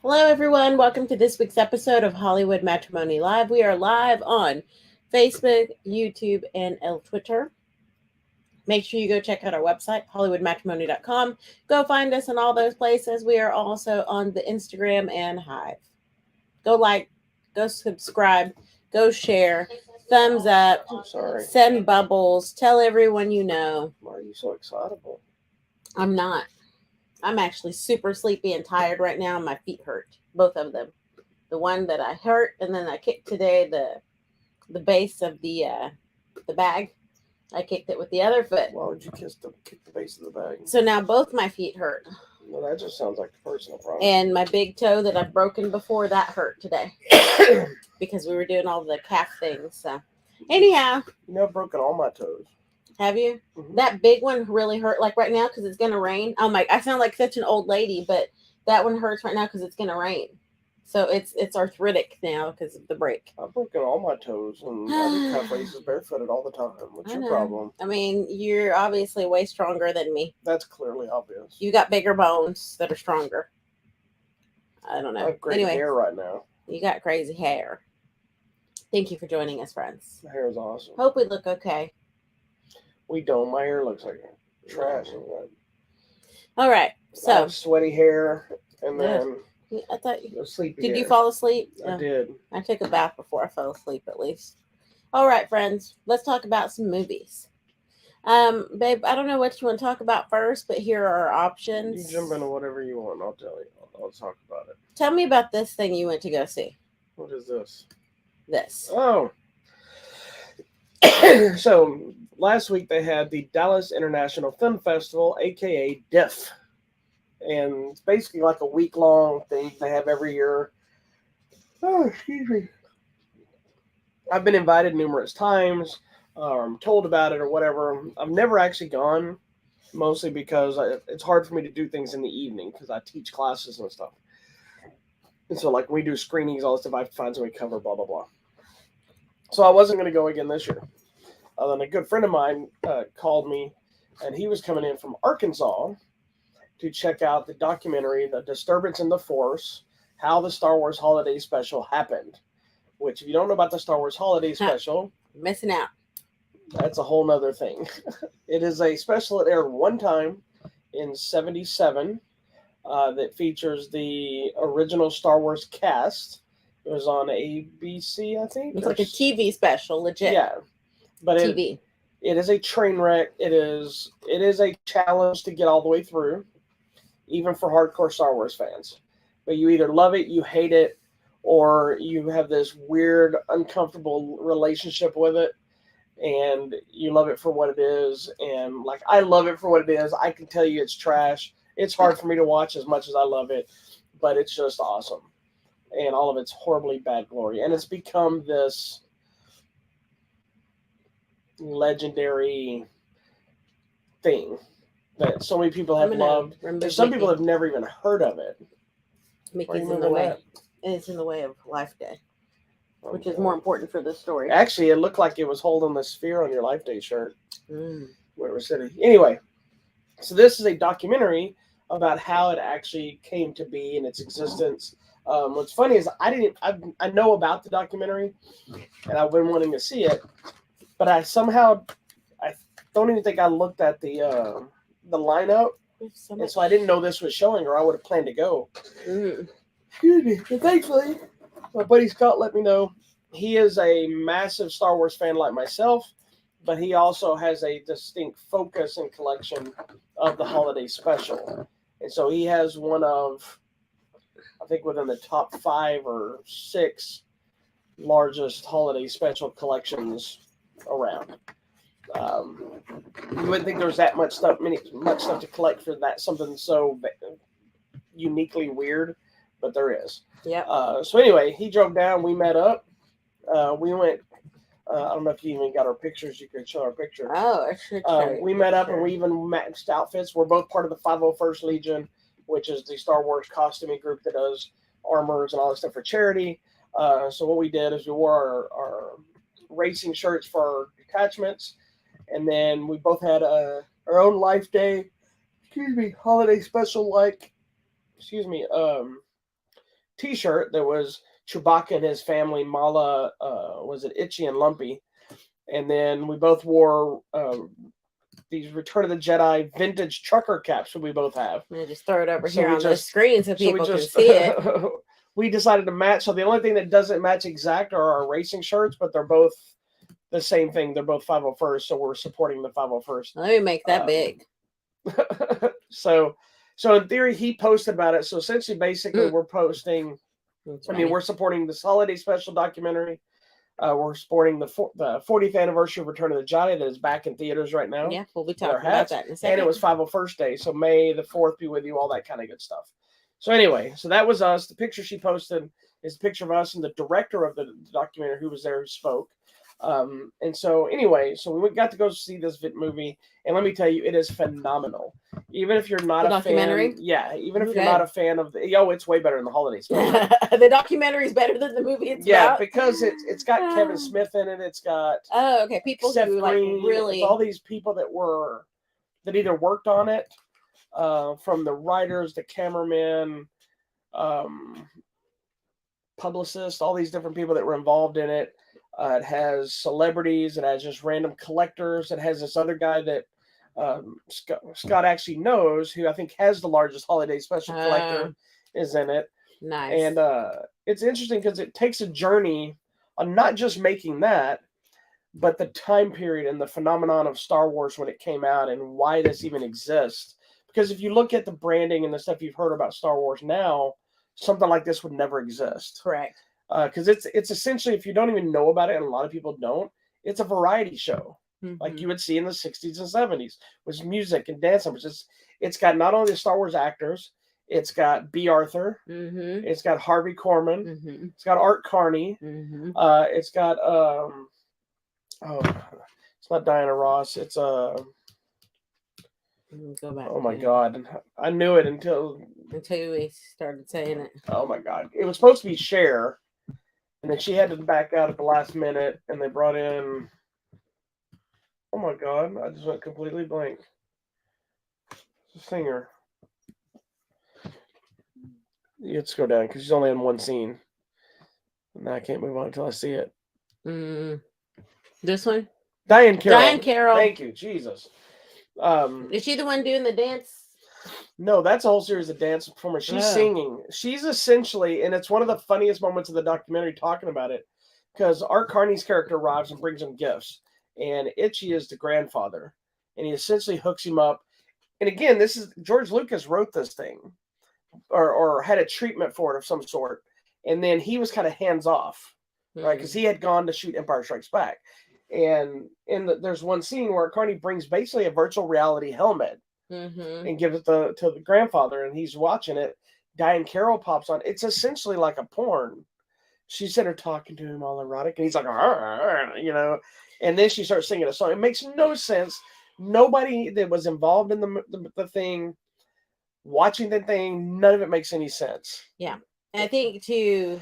Hello, everyone. Welcome to this week's episode of Hollywood Matrimony Live. We are live on Facebook, YouTube, and Twitter. Make sure you go check out our website, hollywoodmatrimony.com. Go find us in all those places. We are also on the Instagram and Hive. Go like, go subscribe, go share, thumbs up, I'm sorry. send bubbles, tell everyone you know. Why are you so excitable? I'm not. I'm actually super sleepy and tired right now. My feet hurt, both of them. The one that I hurt, and then I kicked today the base of the bag. I kicked it with the other foot. Why would you kick the base of the bag? So now both my feet hurt. Well, that just sounds like a personal problem. And my big toe that I've broken before, that hurt today. Because we were doing all the calf things. So anyhow. I've broken all my toes. Have you? Mm-hmm. That big one really hurt, like right now, because it's going to rain. Oh my, I sound like such an old lady, but that one hurts right now because it's going to rain. So it's arthritic now because of the break. I've broken all my toes, and I do calf races barefooted all the time. What's your problem? I mean, you're obviously way stronger than me. That's clearly obvious. You got bigger bones that are stronger. I don't know. I have great hair right now. You got crazy hair. Thank you for joining us, friends. The hair is awesome. Hope we look okay. We don't. My hair looks like trash. All right. So I have sweaty hair, and then I thought you sleepy. Did hair. you fall asleep? I did. I took a bath before I fell asleep, at least. All right, friends. Let's talk about some movies. Babe, I don't know what you want to talk about first, but here are our options. You jump into whatever you want. I'll tell you. I'll talk about it. Tell me about this thing you went to go see. What is this? This. Oh. So last week they had the Dallas International Film Festival, aka DIFF. And it's basically like a week-long thing they have every year. Oh, excuse me. I've been invited numerous times, or I'm told about it or whatever. I've never actually gone, mostly because it's hard for me to do things in the evening because I teach classes and stuff. And so, like, when we do screenings, all this stuff, I have to find somebody to cover, blah, blah, blah. So I wasn't going to go again this year. Then a good friend of mine called me, and he was coming in from Arkansas to check out the documentary, The Disturbance in the Force, How the Star Wars Holiday Special Happened. Which, if you don't know about the Star Wars Holiday Special... Missing out. That's a whole nother thing. It is a special that aired one time in 1977 that features the original Star Wars cast. It was on ABC, I think. It's like a TV special, legit. Yeah. But TV. It is a train wreck. It is a challenge to get all the way through, even for hardcore Star Wars fans. But you either love it, you hate it, or you have this weird, uncomfortable relationship with it, and you love it for what it is. And, like, I love it for what it is. I can tell you it's trash. It's hard for me to watch as much as I love it, but it's just awesome. And all of it's horribly bad glory. And it's become this legendary thing that so many people have loved. Some people have never even heard of it. Mickey's in the way. And it's in the way of Life Day, which is more important for this story. Actually, it looked like it was holding the sphere on your Life Day shirt. Where it was sitting. Anyway, so this is a documentary about how it actually came to be and its existence. What's funny is I know about the documentary, and I've been wanting to see it, but I don't even think I looked at the lineup, and so I didn't know this was showing, or I would have planned to go. Excuse me. And thankfully, my buddy Scott let me know. He is a massive Star Wars fan like myself, but he also has a distinct focus and collection of the holiday special. And so he has one of, I think, within the top 5 or 6 largest holiday special collections around. You wouldn't think there's that much stuff to collect for that, something so uniquely weird, but there is. Yeah. So anyway, he drove down. We met up. We went. I don't know if you even got our pictures. You could show our pictures. Oh, I should. We met up and we even matched outfits. We're both part of the 501st Legion, which is the Star Wars costuming group that does armors and all this stuff for charity. So what we did is we wore our racing shirts for our detachments, and then we both had our own Life Day, holiday special T-shirt that was Chewbacca and his family, Mala, was it Itchy and Lumpy, and then we both wore these Return of the Jedi vintage trucker caps that we both have. I'm gonna just throw it over So here we on the just- screen so So people we can just see it. we decided to match. So the only thing that doesn't match exact are our racing shirts, but they're both the same thing. They're both 501st, so we're supporting the 501st. Let me make that big. So in theory, he posted about it. So essentially, basically, we're posting. That's I mean, funny. we're supporting this holiday special documentary. We're supporting the 40th anniversary of Return of the Jedi that is back in theaters right now. Yeah, we'll be with our talking about hats. that in a second. And it was 501st Day, so May the 4th be with you, all that kind of good stuff. So anyway, so that was us. The picture she posted is a picture of us and the director of the documentary who was there who spoke. And so anyway, so we got to go see this movie, and let me tell you, it is phenomenal. Even if you're not The a documentary? fan, yeah, even if Okay. you're not a fan of it's way better than the holiday special. The documentary is better than the movie it's about. Because it's got Kevin Smith in it. It's got okay, people Seth who like Green. really It's all these people that either worked on it, from the writers, the cameramen, publicists, all these different people that were involved in it. It has celebrities. It has just random collectors. It has this other guy that Scott actually knows, who I think has the largest holiday special collector, is in it. Nice. And it's interesting because it takes a journey on not just making that, but the time period and the phenomenon of Star Wars when it came out and why this even exists. Because if you look at the branding and the stuff you've heard about Star Wars now, something like this would never exist. Correct. Because it's essentially, if you don't even know about it, and a lot of people don't, it's a variety show. Mm-hmm. Like you would see in the 60s and 70s with music and dance numbers. It's got not only the Star Wars actors, it's got B. Arthur, it's got Harvey Korman, it's got Art Carney, it's got it's not Diana Ross, it's Go back. oh my god, I knew it until we started saying it. Oh my god, it was supposed to be Cher, and then she had to back out at the last minute, and they brought in. Oh my god, I just went completely blank. It's a singer. Let's go down because she's only in one scene. And I can't move on until I see it. This one? Diane Carroll. Diane Carroll. Thank you, Jesus. Is she the one doing the dance? No, that's a whole series of dance performers. She's singing. She's essentially, and it's one of the funniest moments of the documentary talking about it, because Art Carney's character arrives and brings him gifts. And Itchy is the grandfather. And he essentially hooks him up. And again, this is George Lucas wrote this thing. Or had a treatment for it of some sort, and then he was kind of hands off, right? Because he had gone to shoot Empire Strikes Back, and there's one scene where Carney brings basically a virtual reality helmet and gives it to the grandfather, and he's watching it. Diane Carroll pops on. It's essentially like a porn. She's sitting there talking to him all erotic, and he's like, and then she starts singing a song. It makes no sense. Nobody that was involved in the thing. Watching the thing, none of it makes any sense. Yeah, and I think too,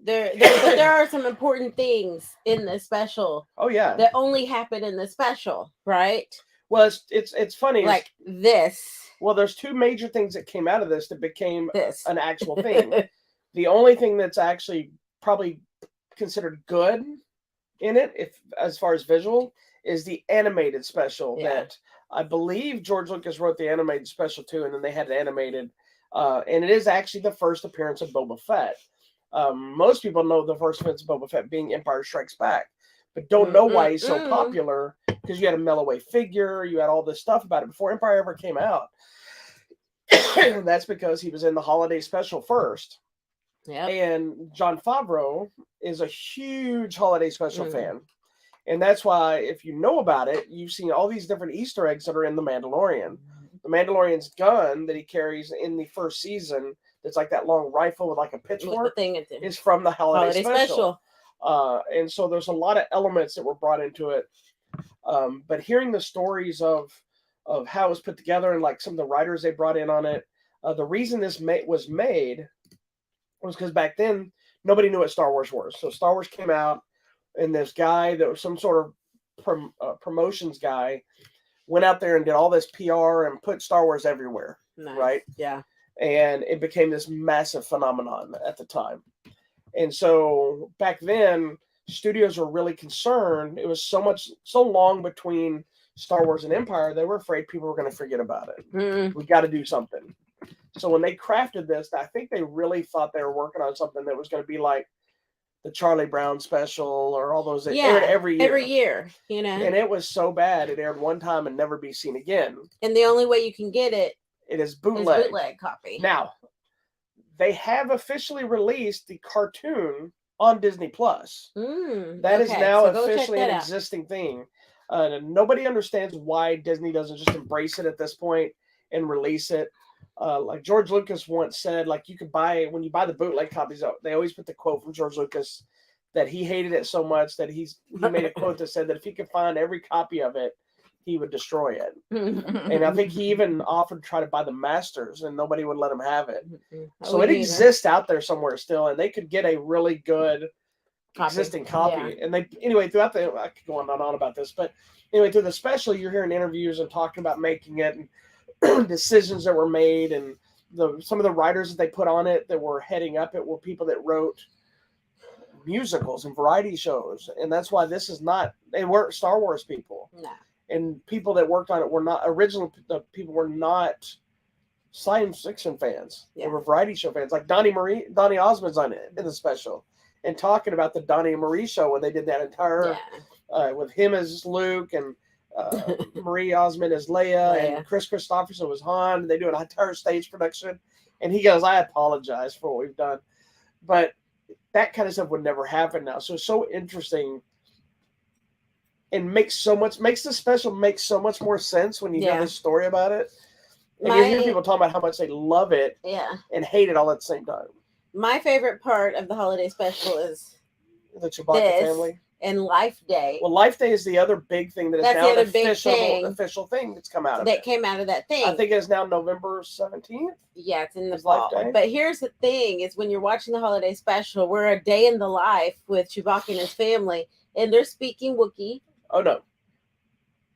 there are some important things in the special. Oh yeah, that only happen in the special, right? Well, it's funny. Like this. Well, there's two major things that came out of this that became an actual thing. The only thing that's actually probably considered good in it, if as far as visual, is the animated special that. I believe George Lucas wrote the animated special too, and then they had it animated. And it is actually the first appearance of Boba Fett. Most people know the first appearance of Boba Fett being Empire Strikes Back, but don't know why he's so popular, because you had a mellowweight figure, you had all this stuff about it before Empire ever came out. That's because he was in the holiday special first. Yep. And Jon Favreau is a huge holiday special fan. And that's why, if you know about it, you've seen all these different Easter eggs that are in The Mandalorian. The Mandalorian's gun that he carries in the first season, that's like that long rifle with like a pitchfork, is from the holiday special. And so there's a lot of elements that were brought into it. But hearing the stories of how it was put together and like some of the writers they brought in on it, the reason this was made was because back then, nobody knew what Star Wars was. So Star Wars came out, and this guy that was some sort of promotions guy went out there and did all this PR and put Star Wars everywhere, right? Yeah. and it became this massive phenomenon at the time. And so back then, studios were really concerned. It was so long between Star Wars and Empire, they were afraid people were going to forget about it. Mm. We got to do something. So when they crafted this, I think they really thought they were working on something that was going to be like the Charlie Brown special or all those that aired every year. Every year, you know. And it was so bad, it aired one time and never be seen again. And the only way you can get it is bootleg. Copy. Now, they have officially released the cartoon on Disney Plus. That is now officially an existing thing. Nobody understands why Disney doesn't just embrace it at this point and release it. Like George Lucas once said, like you could buy, when you buy the bootleg copies, they always put the quote from George Lucas that he hated it so much that he made a quote that said that if he could find every copy of it, he would destroy it. And I think he even offered to try to buy the masters and nobody would let him have it. So it exists out there somewhere still, and they could get a really good existing copy. And they, anyway, throughout the, I could go on and on about this, but anyway, through the special, you're hearing interviews and talking about making it and decisions that were made, and some of the writers that they put on it that were heading up it were people that wrote musicals and variety shows. And that's why this is not, they weren't Star Wars people. No. And people that worked on it were not the people were not science fiction fans. They were variety show fans. Like Donnie Osmond's on it in the special, and talking about the Donnie and Marie show when they did that entire with him as Luke and Marie Osmond as Leia and Chris Christopherson was Han. They do an entire stage production, and he goes, "I apologize for what we've done," but that kind of stuff would never happen now. So it's so interesting. And makes the special make so much more sense when you hear this story about it. And you hear people talking about how much they love it and hate it all at the same time. My favorite part of the holiday special is the Chewbacca family and Life Day. Well, Life Day is the other big thing that is now an official thing that's come out of that came out of that thing. I think it is now November 17th. Yeah, it's in the fall. But here's the thing: is when you're watching the holiday special, we're a day in the life with Chewbacca and his family, and they're speaking Wookiee. Oh no!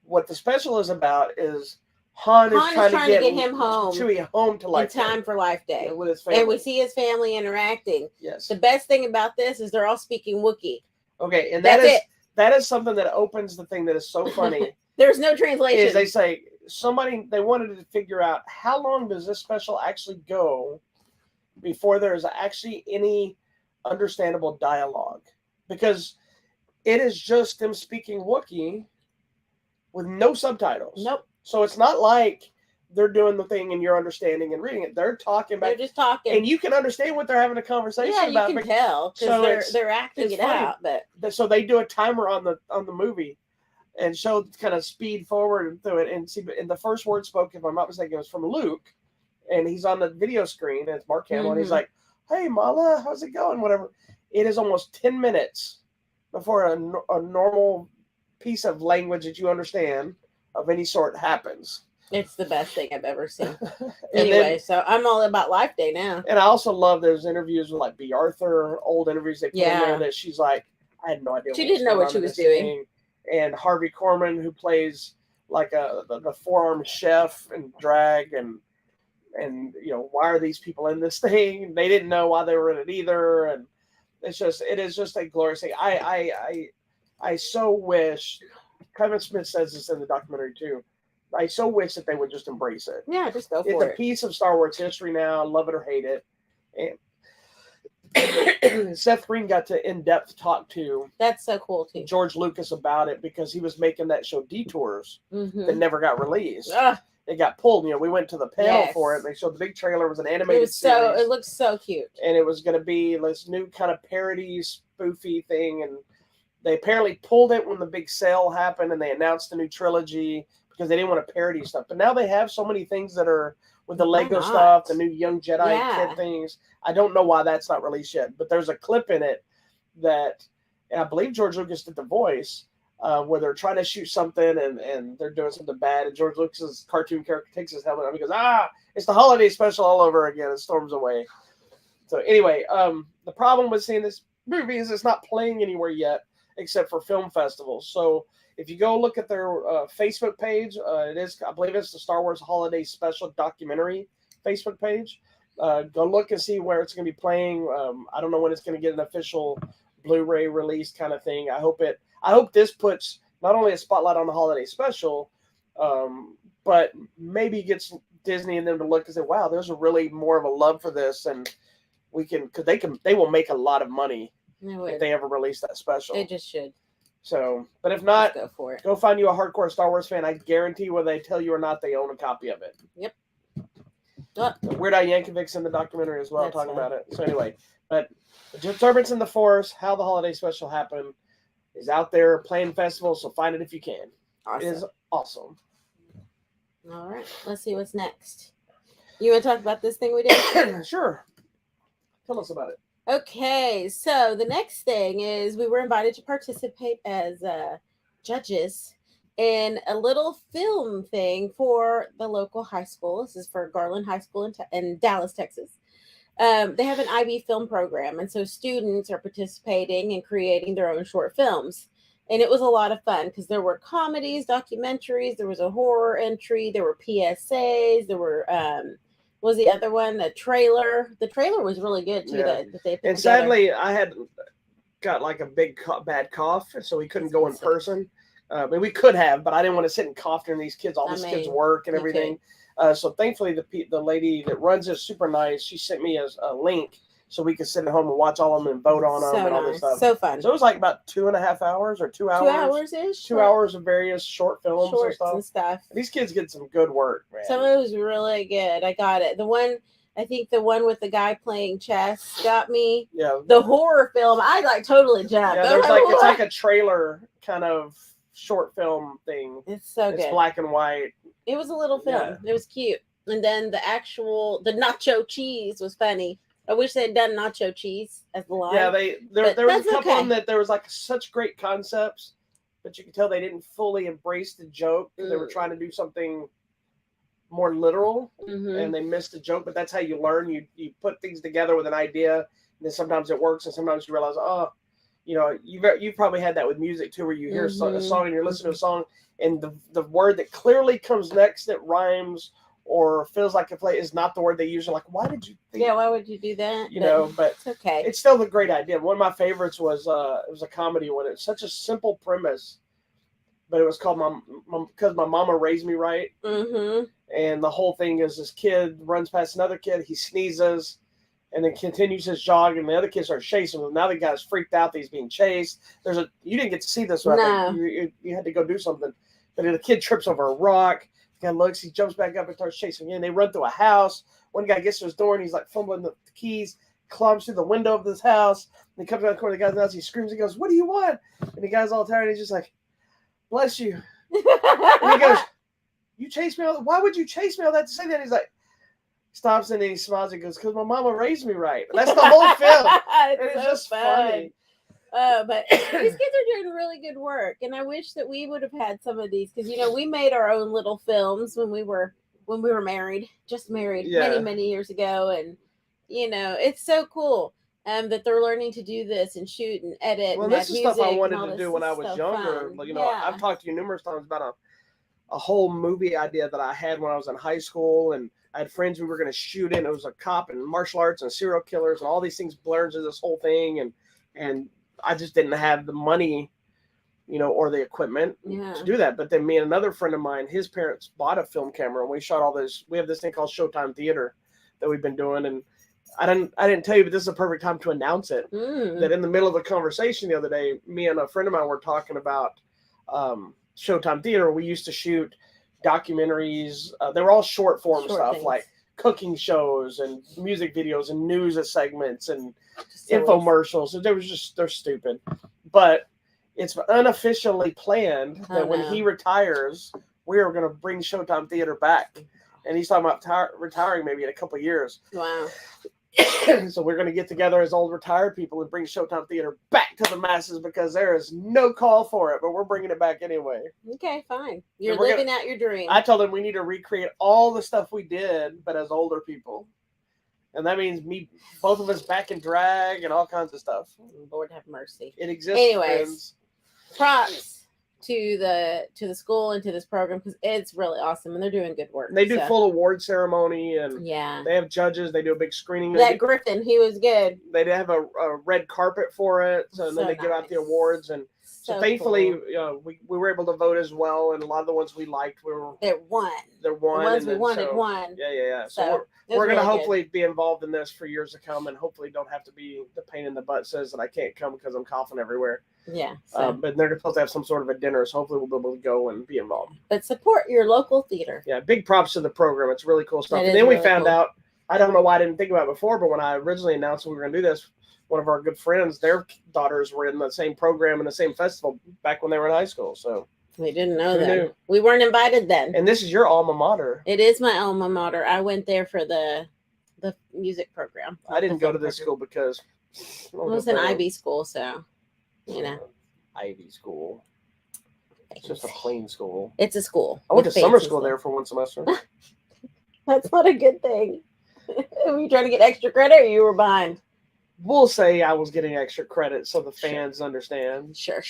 What the special is about is Han is trying to get him home, Chewie home to Life in time for Life Day with his family, and we see his family interacting. Yes. The best thing about this is they're all speaking Wookiee. Okay, and that is something that opens the thing that is so funny. There's no translation. Is they say they wanted to figure out how long does this special actually go before there's actually any understandable dialogue, because it is just them speaking Wookiee with no subtitles. Nope. So it's not like they're doing the thing and you're understanding and reading it. They're talking about. They're just talking, and you can understand what they're having a conversation about. Yeah, you can tell because they're acting it out. But so they do a timer on the movie and show kind of speed forward through it and see. And the first word spoken, if I'm not mistaken, was from Luke, and he's on the video screen and it's Mark Hamill, and he's like, "Hey, Mala, how's it going?" Whatever. It is almost 10 minutes before a normal piece of language that you understand of any sort happens. It's the best thing I've ever seen. Anyway, so I'm all about Life Day now. And I also love those interviews with like B. Arthur, old interviews they put in there that she's like, I had no idea. She didn't know what she was doing. And Harvey Korman, who plays like the four-armed chef and drag, and why are these people in this thing? They didn't know why they were in it either, and it is just a glorious thing. I so wish, Kevin Smith says this in the documentary too, I so wish that they would just embrace it. Yeah, just go for it. It's a piece of Star Wars history now. Love it or hate it. And Seth Green got to in-depth talk to that's so cool too George Lucas about it, because he was making that show Detours that never got released. It got pulled. We went to the panel for it. And they showed the big trailer. It was an animated series. It looks so cute. And it was going to be this new kind of parody, spoofy thing. And they apparently pulled it when the big sale happened and they announced a new trilogy because they didn't want to parody stuff. But now they have so many things that are with the Lego stuff, the new Young Jedi kid things. I don't know why that's not released yet. But there's a clip in it that, and I believe George Lucas did the voice, where they're trying to shoot something and they're doing something bad, and George Lucas's cartoon character takes his helmet off and he goes, it's the holiday special all over again, and storms away. So anyway, the problem with seeing this movie is it's not playing anywhere yet except for film festivals. So if you go look at their Facebook page, I believe it's the Star Wars Holiday Special Documentary Facebook page. Go look and see where it's going to be playing. I don't know when it's going to get an official Blu-ray release kind of thing. I hope this puts not only a spotlight on the holiday special, but maybe gets Disney and them to look and say, wow, there's a really more of a love for this, and because they will make a lot of money if they ever release that special. They just should. So, but if not, go for it. Go find you a hardcore Star Wars fan. I guarantee whether they tell you or not, they own a copy of it. Yep. Weird Al Yankovic's in the documentary as well, That's talking fun. about it. So anyway, but the Disturbance in the Force, how the holiday special happened, is out there playing festivals. So find it if you can. Awesome. It is awesome. All right, let's see what's next. You want to talk about this thing we did? Sure. Tell us about it. Okay, so the next thing is we were invited to participate as judges in a little film thing for the local high school. This is for Garland High School in Dallas, Texas. They have an IB film program, and so students are participating and creating their own short films. And it was a lot of fun because there were comedies, documentaries, there was a horror entry, there were PSAs, there were what was the other one? The trailer. The trailer was really good too. Yeah. That they put And together. sadly, I had got like a big bad cough, so we couldn't go in person. I mean, we could have, but I didn't want to sit and cough during these kids, all these kids' work and everything. So thankfully, the lady that runs it is super nice. She sent me a link so we could sit at home and watch all of them and vote on them and all this stuff. So fun. So it was like about 2.5 hours or 2 hours. 2 hours-ish. 2 hours of various short films and stuff. These kids get some good work, man. Some of it was really good. I got it. I think the one with the guy playing chess got me. Yeah. The horror film, I totally jumped. Yeah, it's like a trailer kind of short film thing. It's so good. It's black and white. It was a little film. Yeah. It was cute. And then the nacho cheese was funny. I wish they had done nacho cheese as the line. Yeah, there was a couple of them that there was like such great concepts, but you could tell they didn't fully embrace the joke. They were trying to do something more literal, and they missed the joke. But that's how you learn. You put things together with an idea, and then sometimes it works, and sometimes you realize, oh, you've probably had that with music too, where you hear a song and you're listening to a song, and the word that clearly comes next that rhymes or feels like a play is not the word they use. You're like, why did you think? Yeah, why would you do that? But it's okay. It's still a great idea. One of my favorites was it was a comedy one. It's such a simple premise, but it was called because my mama raised me right. And the whole thing is this kid runs past another kid, he sneezes, and then continues his jog, and the other kids start chasing him. Now the guy's freaked out that he's being chased. You didn't get to see this, right? No. You had to go do something. But the kid trips over a rock. The guy looks, he jumps back up and starts chasing again. They run through a house. One guy gets to his door and he's like fumbling the keys, climbs through the window of this house. And he comes around the corner of the guy's house. He screams. He goes, "What do you want?" And the guy's all tired. He's just like, "Bless you." And he goes, "You chased me all. Why would you chase me all that to say that?" He's like, stops and then he smiles and goes, "Because my mama raised me right." And that's the whole film. It's so just funny. But these kids are doing really good work, and I wish that we would have had some of these because we made our own little films when we were married, many years ago, and it's so cool that they're learning to do this and shoot and edit. Well, this is stuff I wanted to do when I was younger. I've talked to you numerous times about a whole movie idea that I had when I was in high school, and I had friends we were going to shoot in. It was a cop and martial arts and serial killers and all these things blurs into this whole thing, and I just didn't have the money, or the equipment to do that. But then me and another friend of mine, his parents bought a film camera, and we shot all this. We have this thing called Showtime Theater that we've been doing, and I didn't tell you, but this is a perfect time to announce it. That in the middle of the conversation the other day, me and a friend of mine were talking about Showtime Theater. We used to shoot documentaries. They were all short form stuff things. Like cooking shows and music videos and news segments and infomercials. So they're stupid, but it's unofficially planned that when he retires, we are going to bring Showtime Theater back. And he's talking about retiring maybe in a couple of years. Wow. So we're going to get together as old retired people and bring Showtime Theater back to the masses because there is no call for it, but we're bringing it back anyway. Okay, fine. You're living out your dream. I told him we need to recreate all the stuff we did, but as older people. And that means both of us back in drag and all kinds of stuff. Lord have mercy. It exists. Anyways, props. to the school and to this program because it's really awesome and they're doing good work. They do full award ceremony and yeah, they have judges. They do a big screening. That Griffin, he was good. They have a red carpet for it, so then they give out the awards and. So thankfully, cool. We were able to vote as well, and a lot of the ones we liked they're won. The ones we wanted won. Yeah. So we're going to hopefully be involved in this for years to come, and hopefully don't have to be the pain in the butt says that I can't come because I'm coughing everywhere. Yeah. But they're supposed to have some sort of a dinner, so hopefully we'll be able to go and be involved. But support your local theater. Yeah, big props to the program. It's really cool stuff. And then we found out, I don't know why I didn't think about it before, but when I originally announced we were going to do this, one of our good friends, their daughters were in the same program and the same festival back when they were in high school. So we didn't know that. We weren't invited then. And this is your alma mater. It is my alma mater. I went there for the music program. I didn't go to this school because it was an IB school, so Ivy school. It's just a plain school. It's a school. I went to summer school there for one semester. That's not a good thing. Were you trying to get extra credit or you were behind? We'll say I was getting extra credit so the fans understand. Sure.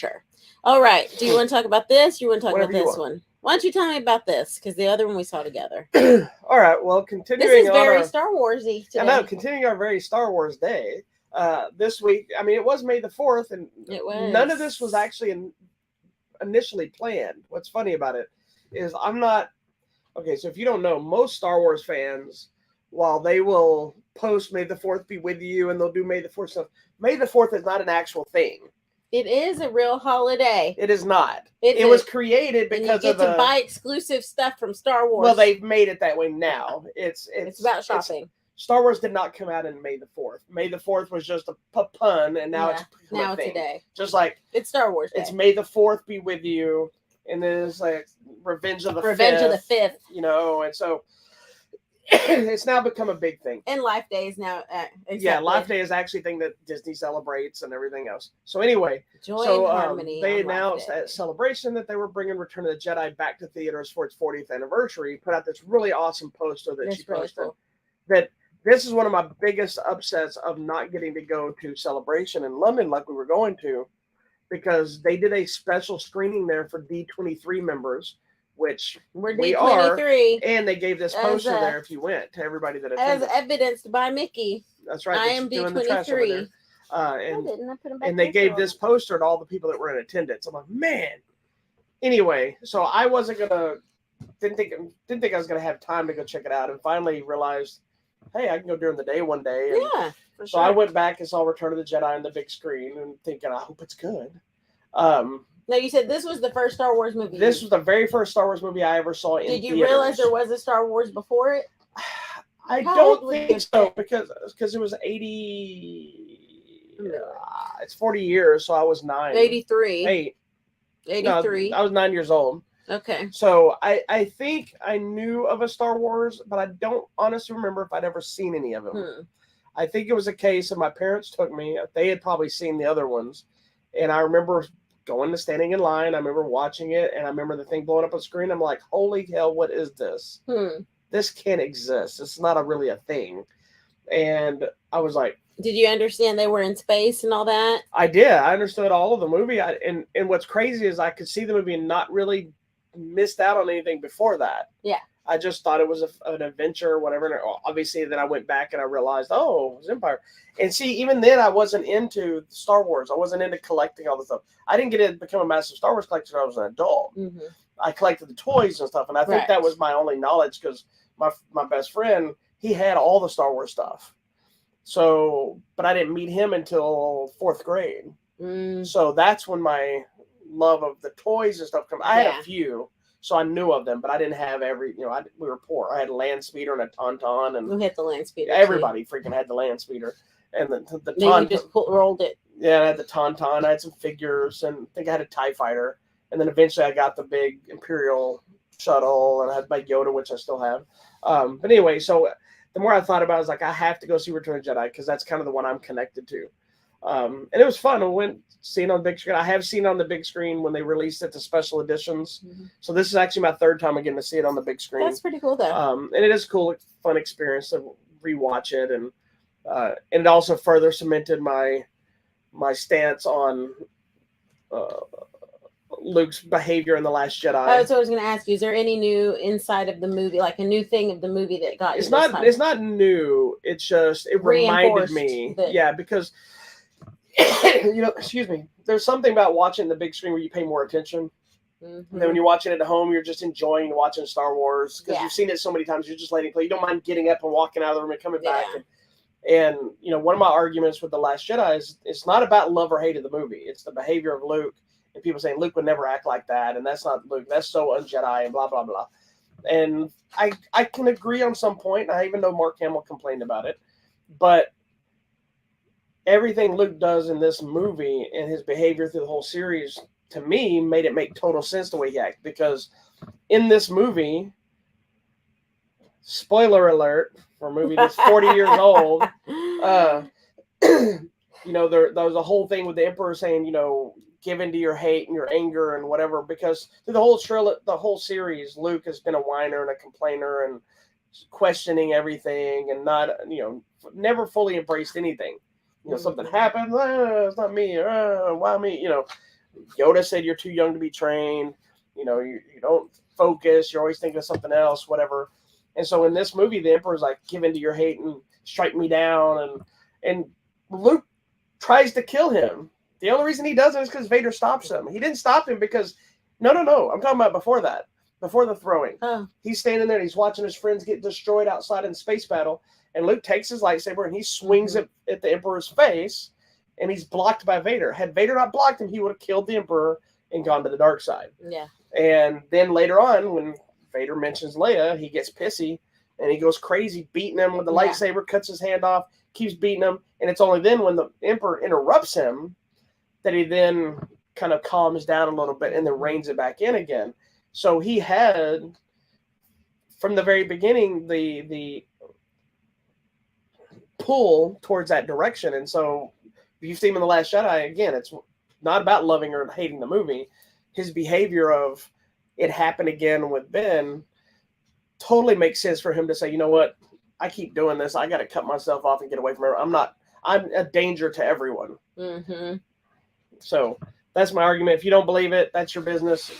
All right. Do you want to talk about this? You want to talk about this one? Why don't you tell me about this? Because the other one we saw together. All right. Well, continuing this is very Star Warsy today. I know. Continuing our very Star Wars day. This week, I mean, it was May the 4th, and none of this was actually initially planned. What's funny about it is I'm not okay. So if you don't know, most Star Wars fans, while they will post May the 4th be with you and they'll do May the 4th stuff, May the 4th is not an actual thing. It is a real holiday. It is not. It was created because you get to buy exclusive stuff from Star Wars. Well, they've made it that way now. It's about shopping. Star Wars did not come out in May the 4th. May the 4th was just a pun, and now it's today. Just like it's Star Wars Day. It's May the 4th be with you, and then it's like Revenge of the 5th. You know, and so it's now become a big thing. And Life Day is now. Life Day is actually a thing that Disney celebrates and everything else. So anyway, Joy and harmony. They announced at Celebration that they were bringing Return of the Jedi back to theaters for its 40th anniversary. Put out this really awesome poster that she posted. Cool. That this is one of my biggest upsets of not getting to go to Celebration in London like we were going to, because they did a special screening there for D23 members. Which we are, and they gave this poster there if you went to everybody that attended. As evidenced by Mickey. That's right. I am D23. And they gave this poster to all the people that were in attendance. I'm like, man. Anyway, so I wasn't gonna, didn't think I was gonna have time to go check it out, and finally realized, hey, I can go during the day one day. And yeah. For sure. So I went back and saw Return of the Jedi on the big screen, and thinking, I hope it's good. Now, you said this was the first Star Wars movie. This was the very first Star Wars movie I ever saw in theaters. Did you realize there was a Star Wars before it? I don't think so, because it was 80. It's 40 years, so I was 9. 83. 8. 83. No, I was 9 years old. Okay. So I think I knew of a Star Wars, but I don't honestly remember if I'd ever seen any of them. I think it was a case of my parents took me. They had probably seen the other ones, and I remember going to standing in line. I remember watching it, and I remember the thing blowing up on screen. I'm like, holy hell, what is this? This can't exist. It's not really a thing. And I was like, did you understand they were in space and all that? I did. I understood all of the movie. And what's crazy is I could see the movie and not really missed out on anything before that. Yeah. I just thought it was an adventure or whatever. And obviously, then I went back and I realized, oh, it was Empire. And see, even then, I wasn't into Star Wars. I wasn't into collecting all this stuff. I didn't get to become a massive Star Wars collector until I was an adult. Mm-hmm. I collected the toys and stuff. And I think that was my only knowledge, because my best friend, he had all the Star Wars stuff. So, but I didn't meet him until 4th grade. So that's when my love of the toys and stuff come. I had a few. So I knew of them, but I didn't have every, we were poor. I had a land speeder and a tauntaun. And we had the land speeder. Everybody freaking had the land speeder. And the tauntaun. You just rolled it. Yeah, I had the tauntaun. I had some figures, and I think I had a TIE fighter. And then eventually I got the big Imperial shuttle, and I had my Yoda, which I still have. But anyway, so the more I thought about it, I was like, I have to go see Return of the Jedi, because that's kind of the one I'm connected to. And it was fun. I went seeing on the big screen. I have seen it on the big screen when they released it to special editions. So this is actually my 3rd time again to see it on the big screen. That's pretty cool, though. And it is cool, fun experience to rewatch it, and it also further cemented my stance on Luke's behavior in The Last Jedi. That's what I was going to ask you. Is there any new inside of the movie, like a new thing of the movie that got you It's this not. time? It's not new. It's just it reminded Reinforced me. that- Yeah, because excuse me. There's something about watching the big screen where you pay more attention. And then when you're watching it at home, you're just enjoying watching Star Wars because you've seen it so many times. You're just letting it play. You don't mind getting up and walking out of the room and coming back. And one of my arguments with The Last Jedi is it's not about love or hate of the movie. It's the behavior of Luke. And people saying Luke would never act like that, and that's not Luke. That's so un-Jedi, and blah blah blah. And I can agree on some point. I even know Mark Hamill complained about it, but everything Luke does in this movie and his behavior through the whole series, to me, made it make total sense the way he acted. Because in this movie, spoiler alert for a movie that's 40 years old, there was a whole thing with the Emperor saying, give in to your hate and your anger and whatever. Because through the whole series, Luke has been a whiner and a complainer and questioning everything and not, never fully embraced anything. Something happened, it's not me, why me? Yoda said you're too young to be trained. You don't focus. You're always thinking of something else, whatever. And so in this movie, the Emperor's like, give in to your hate and strike me down. And Luke tries to kill him. The only reason he doesn't is because Vader stops him. He didn't stop him because, no. I'm talking about before that, before the throwing. He's standing there and he's watching his friends get destroyed outside in space battle. And Luke takes his lightsaber and he swings it at the Emperor's face. And he's blocked by Vader. Had Vader not blocked him, he would have killed the Emperor and gone to the dark side. Yeah. And then later on, when Vader mentions Leia, he gets pissy and he goes crazy, beating him with the lightsaber, cuts his hand off, keeps beating him. And it's only then when the Emperor interrupts him that he then kind of calms down a little bit and then reins it back in again. So he had, from the very beginning, the pull towards that direction. And so you've seen him in The Last Jedi, again, it's not about loving or hating the movie. His behavior of it happened again with Ben totally makes sense for him to say, you know what, I keep doing this. I got to cut myself off and get away from her. I'm a danger to everyone. So that's my argument. If you don't believe it, that's your business.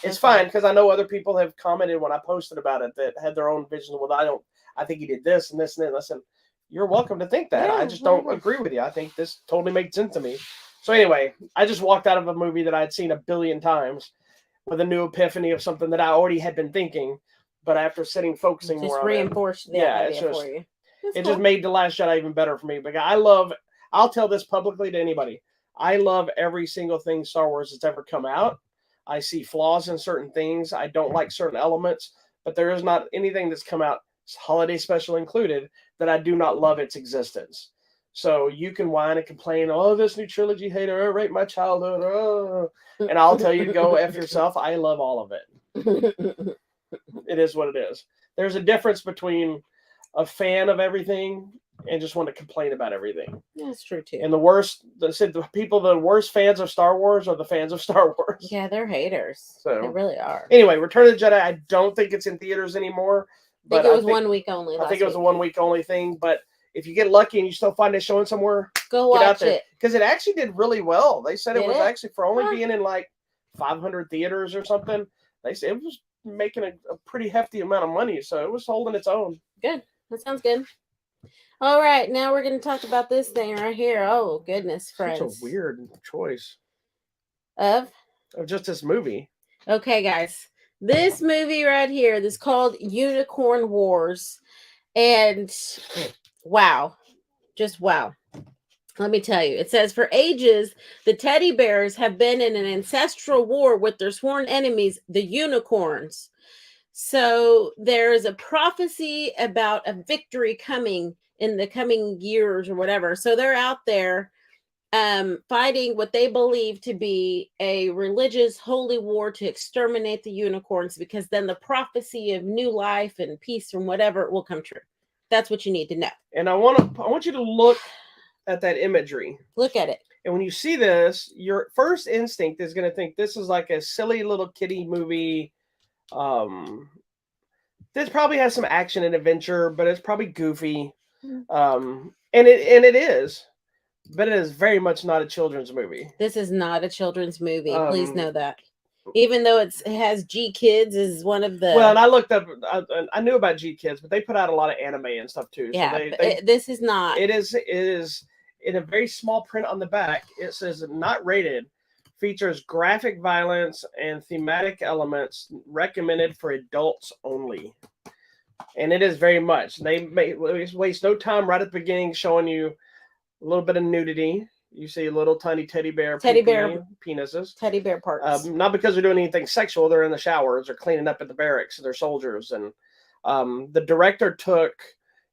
It's fine, because I know other people have commented when I posted about it that had their own vision. Well, I think he did this and this and that. Listen, you're welcome to think that. I just don't agree with you. I think this totally makes sense to me. So anyway, I just walked out of a movie that I'd seen 1 billion times with a new epiphany of something that I already had been thinking, but after focusing more on it, reinforced the idea for you. It just made The Last Jedi even better for me. Because I'll tell this publicly to anybody. I love every single thing Star Wars that's ever come out. I see flaws in certain things. I don't like certain elements, but there is not anything that's come out, holiday special included, that I do not love its existence. So you can whine and complain, this new trilogy hater, rape my childhood, and I'll tell you to go F yourself. I love all of it. It is what it is. There's a difference between a fan of everything and just want to complain about everything. Yeah, that's true too. And the worst fans of Star Wars are the fans of Star Wars. Yeah, they're haters. So they really are. Anyway, Return of the Jedi, I don't think it's in theaters anymore. I think it was 1 week only. I think it was a 1 week only thing, but if you get lucky and you still find it showing somewhere, go watch it. Because it actually did really well. They said it was actually, for only being in like 500 theaters or something, they said it was making a pretty hefty amount of money. So it was holding its own. Good. That sounds good. All right. Now we're going to talk about this thing right here. Oh, goodness, friends. Such a weird choice. Of just this movie. Okay, guys. This movie right here, this is called Unicorn Wars. And wow. Just wow. Let me tell you. It says, for ages, the teddy bears have been in an ancestral war with their sworn enemies, the unicorns. So there is a prophecy about a victory coming in the coming years or whatever. So they're out there fighting what they believe to be a religious holy war to exterminate the unicorns, because then the prophecy of new life and peace and whatever will come true. That's what you need to know. And I want you to look at that imagery. Look at it. And when you see this, your first instinct is going to think this is like a silly little kiddie movie. This probably has some action and adventure, but it's probably goofy. And it is. But it is very much not a children's movie. This is not a children's movie. Please know that. even though it has G Kids is one of the. Well, and I looked up. I knew about G Kids, but they put out a lot of anime and stuff too. So Yeah, they, but they this is not. it is in a very small print on the back. It says not rated. Features graphic violence and thematic elements recommended for adults only. And it is very much. They waste no time right at the beginning showing you a little bit of nudity. You see little tiny teddy bear penises. Teddy bear parts. Not because they're doing anything sexual. They're in the showers. They're cleaning up at the barracks. They're soldiers. And the director took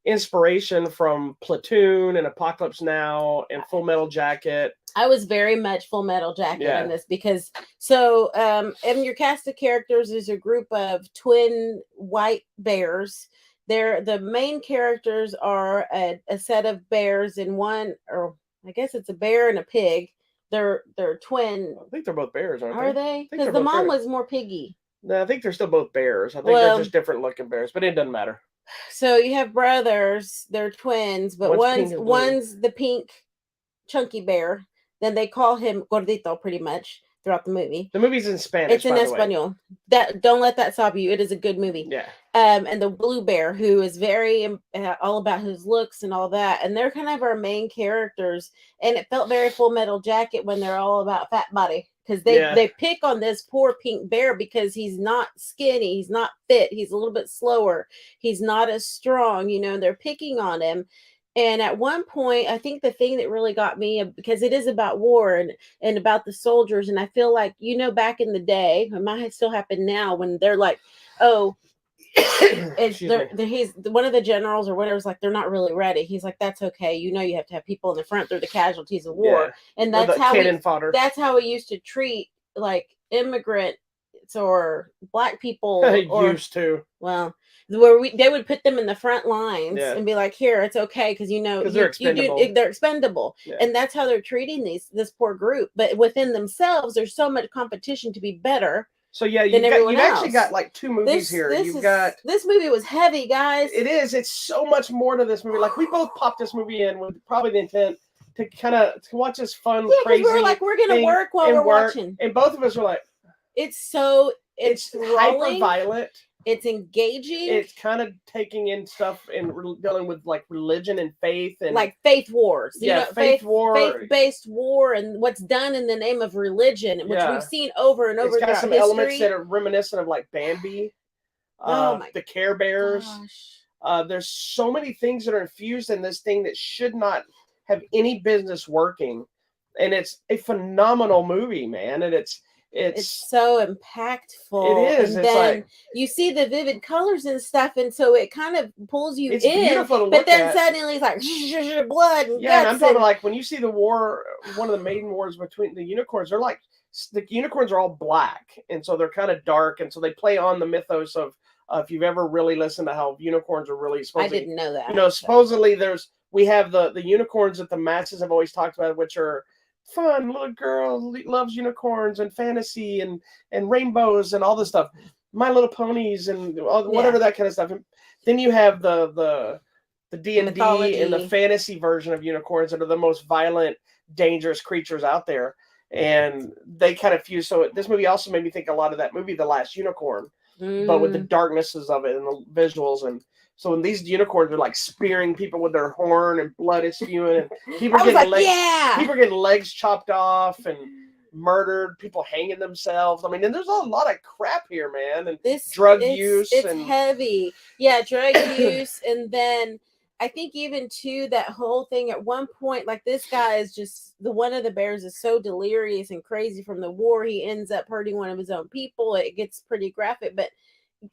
inspiration from Platoon and Apocalypse Now and Full Metal Jacket. I was very much Full Metal Jacket in this because in your cast of characters is a group of twin white bears. The main characters are a set of bears and one, or I guess it's a bear and a pig. They're twin. I think they're both bears, aren't they? Are they? Because the mom was more piggy. No, I think they're still both bears. I think they're just different looking bears, but it doesn't matter. So you have brothers, they're twins, but one's the pink chunky bear. Then they call him Gordito pretty much throughout the movie. The movie's in Spanish. It's in Espanol. Don't let that stop you. It is a good movie. Yeah. And the blue bear, who is very all about his looks and all that, and they're kind of our main characters. And it felt very Full Metal Jacket when they're all about fat body, because they pick on this poor pink bear because he's not skinny, he's not fit, he's a little bit slower, he's not as strong. They're picking on him. And at one point, I think the thing that really got me, because it is about war and about the soldiers, and I feel like, back in the day, it might still happen now, when they're like, oh, he's one of the generals or whatever's like, they're not really ready. He's like, that's okay. You have to have people in the front. They're the casualties of war. Yeah. And that's how fodder. That's how we used to treat like immigrants or black people. Used to. Well, where they would put them in the front lines and be like, here, it's okay, because they're expendable. They're expendable. Yeah. And that's how they're treating this poor group. But within themselves, there's so much competition to be better. So yeah, you've actually got like two movies here. This movie was heavy, guys. It is. It's so much more to this movie. Like, we both popped this movie in with probably the intent to kind of watch this fun, crazy. We're like, we're gonna work while we're watching, and both of us were like, it's hyper violent. It's engaging. It's kind of taking in stuff and dealing with like religion and faith and like faith wars. Faith war, faith-based war, and what's done in the name of religion, which we've seen over and over. It's got some elements that are reminiscent of like Bambi, the Care Bears. There's so many things that are infused in this thing that should not have any business working, and it's a phenomenal movie, man. And it's so impactful. It is. And then you see the vivid colors and stuff, and so it kind of pulls you in. It's beautiful to look at. But then suddenly it's like blood and guts. And I'm talking like when you see the war, one of the maiden wars between the unicorns, they're like, the unicorns are all black, and so they're kind of dark, and so they play on the mythos of if you've ever really listened to how unicorns are really supposed. I didn't know that. Supposedly we have the unicorns that the masses have always talked about, which are fun little girl loves unicorns and fantasy and rainbows and all this stuff, My Little Ponies and whatever that kind of stuff. And then you have the D&D and the fantasy version of unicorns that are the most violent, dangerous creatures out there, and they kind of fuse. So this movie also made me think a lot of that movie, The Last Unicorn, but with the darknesses of it and the visuals. And so when these unicorns are like spearing people with their horn and blood is spewing, and people are getting legs chopped off and murdered, people hanging themselves. I mean, and there's a lot of crap here, man. And drug use. It's heavy. Yeah, drug use. And then I think even too, that whole thing at one point, like this guy is just, one of the bears is so delirious and crazy from the war, he ends up hurting one of his own people. It gets pretty graphic, but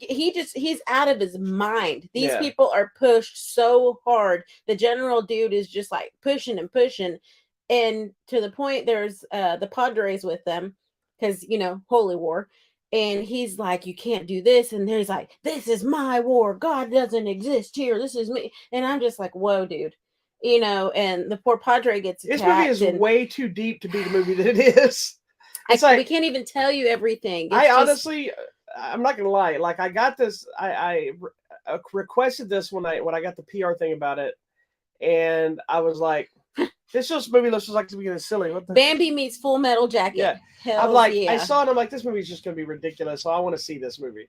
he's out of his mind. These people are pushed so hard. The general dude is just like pushing and pushing, and to the point there's the Padres with them, because holy war, and he's like, you can't do this, and he's like, this is my war, God doesn't exist here, this is me. And I'm just like, whoa, dude. And the poor Padre gets attacked. This movie is way too deep to be the movie that it is. We can't even tell you everything. Honestly, I'm not gonna lie. Like, I got this. I requested this when I got the PR thing about it, and I was like, This movie looks just like it's beginning silly. What the? Bambi meets Full Metal Jacket. Yeah. Hells I'm like, yeah. I saw it. I'm like, this movie's just gonna be ridiculous. So I want to see this movie.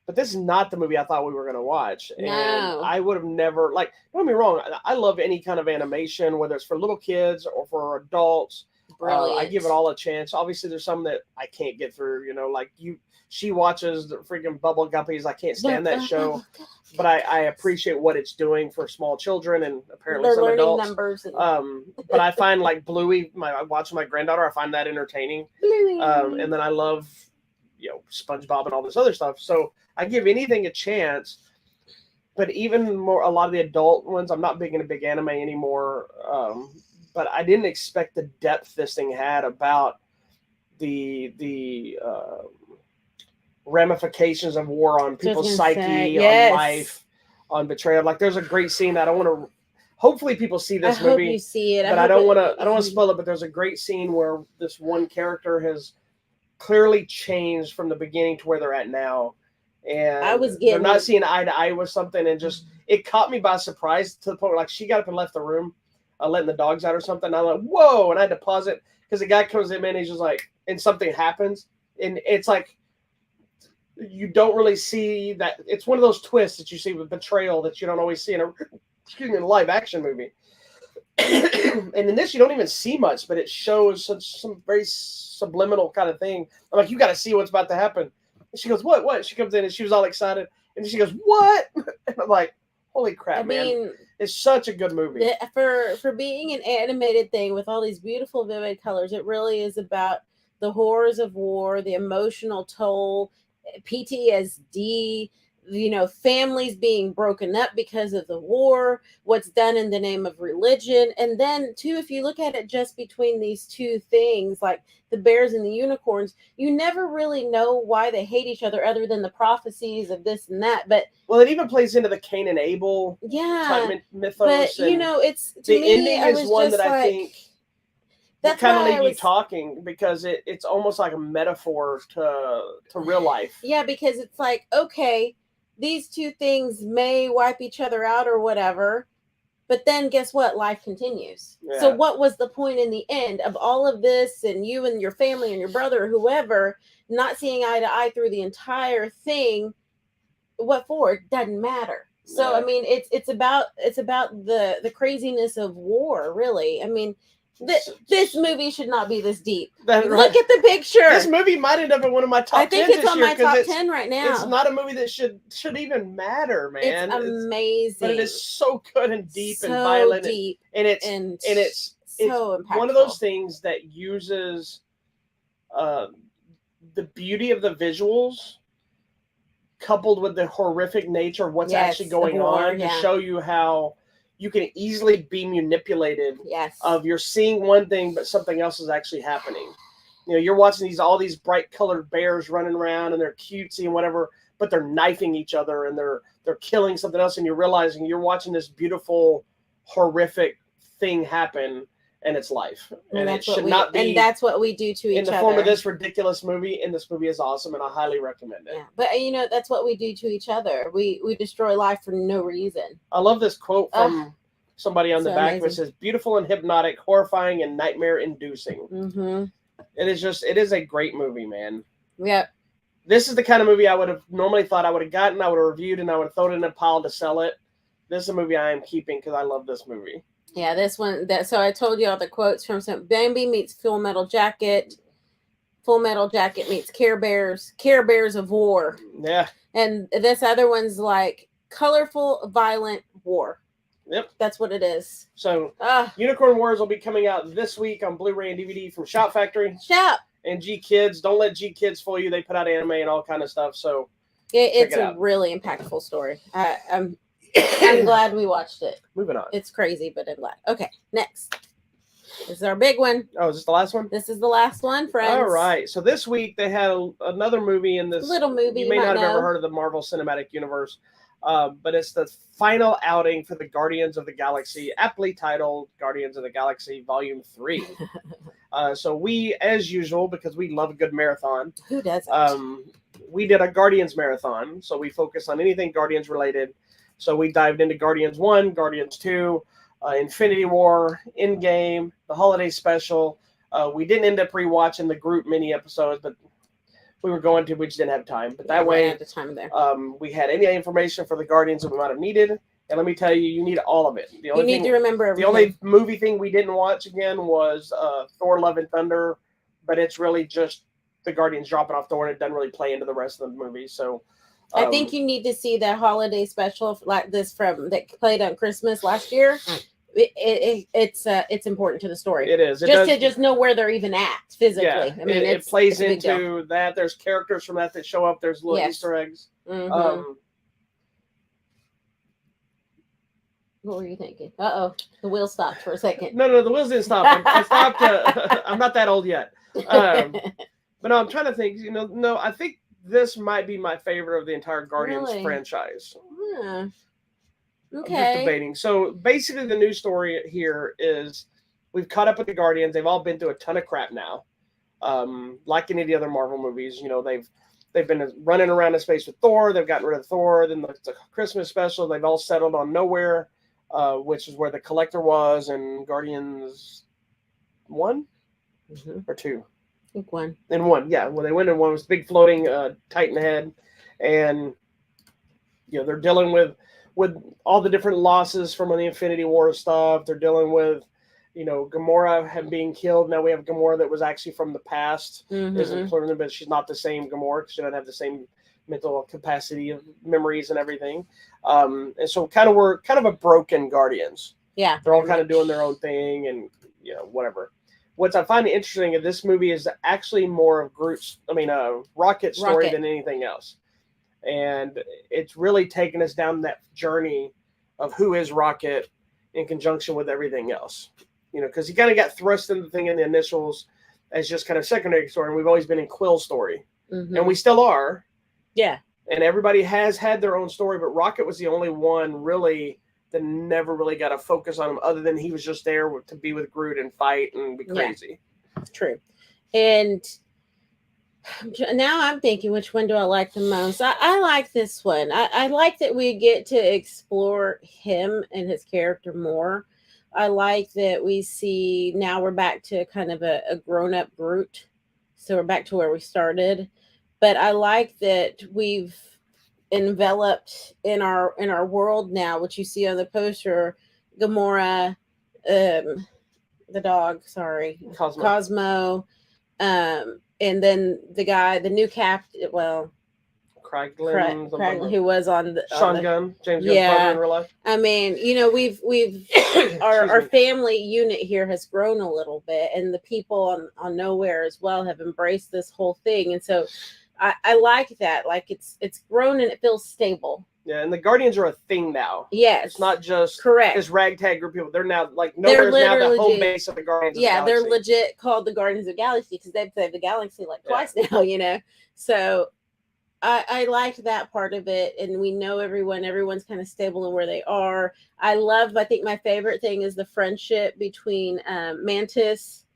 But this is not the movie I thought we were gonna watch. And No. I would have never Don't get me wrong. I love any kind of animation, whether it's for little kids or for adults. Brilliant. I give it all a chance. Obviously, there's some that I can't get through. Like she watches the freaking Bubble Guppies. I can't stand that show. But I appreciate what it's doing for small children and apparently They're some learning adults. numbers. And... but I find like Bluey, watching my granddaughter, I find that entertaining. Bluey. And then I love, SpongeBob and all this other stuff. So I give anything a chance. But even more, a lot of the adult ones, I'm not big into big anime anymore. But I didn't expect the depth this thing had about the ramifications of war on people's psyche, on life, on betrayal. Like, there's a great scene that I want to. Hopefully, people see this movie. I hope you see it. But I don't want to spoil it. But there's a great scene where this one character has clearly changed from the beginning to where they're at now, and they're not seeing eye to eye with something, and just it caught me by surprise to the point where like she got up and left the room, letting the dogs out or something. And I'm like, whoa! And I had to pause it because the guy comes in and he's just like, and something happens, and it's like. You don't really see that. It's one of those twists that you see with betrayal that you don't always see in a live action movie. And in this, you don't even see much, but it shows some very subliminal kind of thing. I'm like, you got to see what's about to happen. And she goes, what? She comes in and she was all excited. And she goes, what? And I'm like, holy crap, man. It's such a good movie. For being an animated thing with all these beautiful, vivid colors, it really is about the horrors of war, the emotional toll, PTSD, families being broken up because of the war, what's done in the name of religion. And then too, if you look at it just between these two things, like the bears and the unicorns, you never really know why they hate each other other than the prophecies of this and that. But it even plays into the Cain and Abel type mythos. But it's the ending is one that I think that's kind of leave you talking because it's almost like a metaphor to real life. Yeah, because it's like, okay, these two things may wipe each other out or whatever, but then guess what? Life continues. Yeah. So what was the point in the end of all of this and you and your family and your brother or whoever not seeing eye to eye through the entire thing? What for? It doesn't matter. So, yeah. I mean, it's about the craziness of war, really. I mean, this movie should not be this deep. Look at the picture. This movie might end up in one of my top 10 this year. I think it's on my top 10 right now. It's not a movie that should even matter, man. It's amazing. But it is so good and deep so and violent. Deep and it's so impactful. One of those things that uses the beauty of the visuals coupled with the horrific nature of what's actually going on to show you how you can easily be manipulated. Yes. You're seeing one thing, but something else is actually happening. You're watching all these bright colored bears running around and they're cutesy and whatever, but they're knifing each other and they're killing something else. And you're realizing you're watching this beautiful, horrific thing happen, and it's life. And it should not be. And that's what we do to each other. In the form of this ridiculous movie, and this movie is awesome, and I highly recommend it. Yeah, but that's what we do to each other. We destroy life for no reason. I love this quote from somebody on the back that says, "Beautiful and hypnotic, horrifying and nightmare-inducing." Mm-hmm. It is a great movie, man. Yep. This is the kind of movie I would have normally thought I would have gotten, I would have reviewed, and I would have thrown it in a pile to sell it. This is a movie I am keeping because I love this movie. Yeah, this one. So I told you all the quotes from Bambi meets Full Metal Jacket. Full Metal Jacket meets Care Bears of War. Yeah. And this other one's like colorful, violent war. Yep. That's what it is. So Unicorn Wars will be coming out this week on Blu-ray and DVD from Shout Factory. Shout. And G Kids. Don't let G Kids fool you. They put out anime and all kind of stuff. So it's a really impactful story. I'm glad we watched it. Moving on. It's crazy, but I'm glad. Okay, next. This is our big one. Oh, is this the last one? This is the last one, friends. All right. So this week they had another movie in this. Little movie. You may not have ever heard of the Marvel Cinematic Universe, but it's the final outing for the Guardians of the Galaxy, aptly titled Guardians of the Galaxy Volume 3. So we, as usual, because we love a good marathon. Who doesn't? We did a Guardians marathon. So we focus on anything Guardians related. So we dived into Guardians 1, Guardians 2, Infinity War, Endgame, the holiday special. We didn't end up rewatching the group mini episodes, but we were going to. We just didn't have time. But that way, at the time there. we had any information for the Guardians that we might have needed. And let me tell you, you need all of it. You need to remember everything. The only movie thing we didn't watch again was Thor: Love and Thunder, but it's really just the Guardians dropping off Thor, and it doesn't really play into the rest of the movie. So I think you need to see that holiday special like this from that played on Christmas last year. It's important to the story. It is. To just know where they're even at physically. Yeah, I mean, it plays into that. There's characters from that show up. There's little Easter eggs. Mm-hmm. What were you thinking? The wheel stopped for a second. No, the wheels didn't stop. I stopped. I'm not that old yet. But no, I'm trying to think. No, I think this might be my favorite of the entire Guardians franchise. Yeah. Okay. I'm just debating. So basically, the news story here is we've caught up with the Guardians. They've all been through a ton of crap now. Like any of the other Marvel movies, they've been running around in space with Thor. They've gotten rid of Thor. Then the Christmas special, they've all settled on nowhere. Which is where the Collector was in Guardians 1 or 2? I think 1. In 1, yeah. When they went in 1, was big floating Titan head, and they're dealing with all the different losses from the Infinity War stuff. They're dealing with Gamora being killed. Now we have Gamora that was actually from the past, but she's not the same Gamora because she doesn't have the same mental capacity of memories and everything. And so we're kind of a broken Guardians. Yeah. They're all kind of doing their own thing and, whatever. What I find interesting in this movie is actually more of Rocket's story than anything else. And it's really taken us down that journey of who is Rocket in conjunction with everything else. Because he kind of got thrust in the thing in the initials as just kind of secondary story. And we've always been in Quill's story. Mm-hmm. And we still are. Yeah. And everybody has had their own story, but Rocket was the only one really that never really got a focus on him other than he was just there to be with Groot and fight and be crazy. Yeah. True. And now I'm thinking, which one do I like the most? I like this one. I like that we get to explore him and his character more. I like that we see now we're back to kind of a grown-up Groot. So we're back to where we started. But I like that we've enveloped in our world now, which you see on the poster, Gamora, the dog, Cosmo, and then the new captain, Kraglin, who was on the Sean Gunn, James Gunn's brother in real life. I mean, we've our family unit here has grown a little bit, and the people on Nowhere as well have embraced this whole thing, and so I like that. Like it's grown and it feels stable. Yeah, and the Guardians are a thing now. Yes. It's not just correct. This ragtag group of people. They're now Nowhere's now the home base of the Guardians of the Galaxy. They're legit called the Guardians of the Galaxy because they've saved the galaxy twice now, So I liked that part of it, and we know everyone's kind of stable in where they are. I think my favorite thing is the friendship between Mantis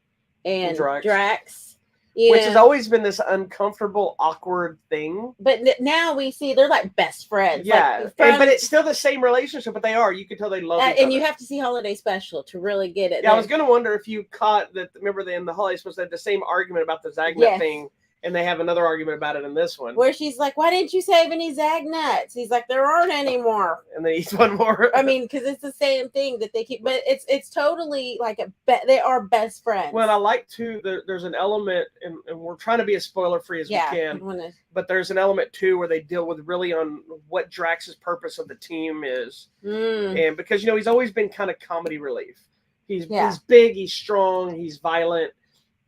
and Drax. Which has always been this uncomfortable, awkward thing. But now we see they're like best friends. Yeah, but it's still the same relationship, but they are. You can tell they love each other. And you have to see Holiday Special to really get it. Yeah, I was going to wonder if you caught that. Remember, in the Holiday Special, they had the same argument about the Zagnut thing. And they have another argument about it in this one. Where she's like, why didn't you save any Zagnuts? He's like, there aren't anymore. And then he's one more. I mean, because it's the same thing that they keep. But it's totally like they are best friends. Well, I like, too, there's an element, and we're trying to be as spoiler-free as we can. But there's an element, too, where they deal with really on what Drax's purpose of the team is. And because, he's always been kind of comedy relief. He's big, he's strong, he's violent.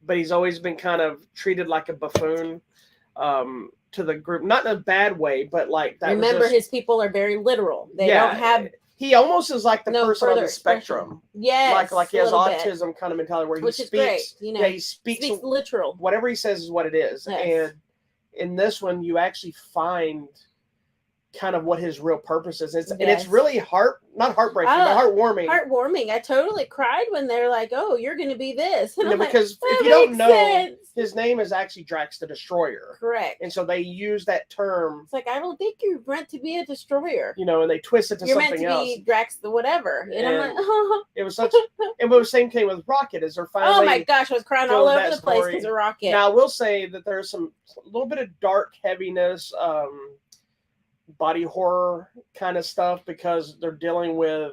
But he's always been kind of treated like a buffoon to the group. Not in a bad way, but like that. Remember, his people are very literal. They don't have... He almost is like the person on the spectrum. Yes. Like he has autism kind of mentality where he speaks. Is great, Yeah, he speaks literal. Whatever he says is what it is. Yes. And in this one, you actually find kind of what his real purpose is. And Yes. it's really not heartbreaking, but heartwarming. Heartwarming. I totally cried when they're like, "Oh, you're going to be this." And I'm because like, if you don't know, sense. his name is actually Drax the Destroyer. Correct. And so they use that term. It's like, I don't think you're meant to be a destroyer. You know, and they twist it to you're something else. You're meant to be Drax the whatever. And I'm like, oh. It was such. And the same thing with Rocket is they're finally. Oh my gosh, I was crying all over the place because of Rocket. Now I will say that there's a little bit of dark heaviness, body horror kind of stuff because they're dealing with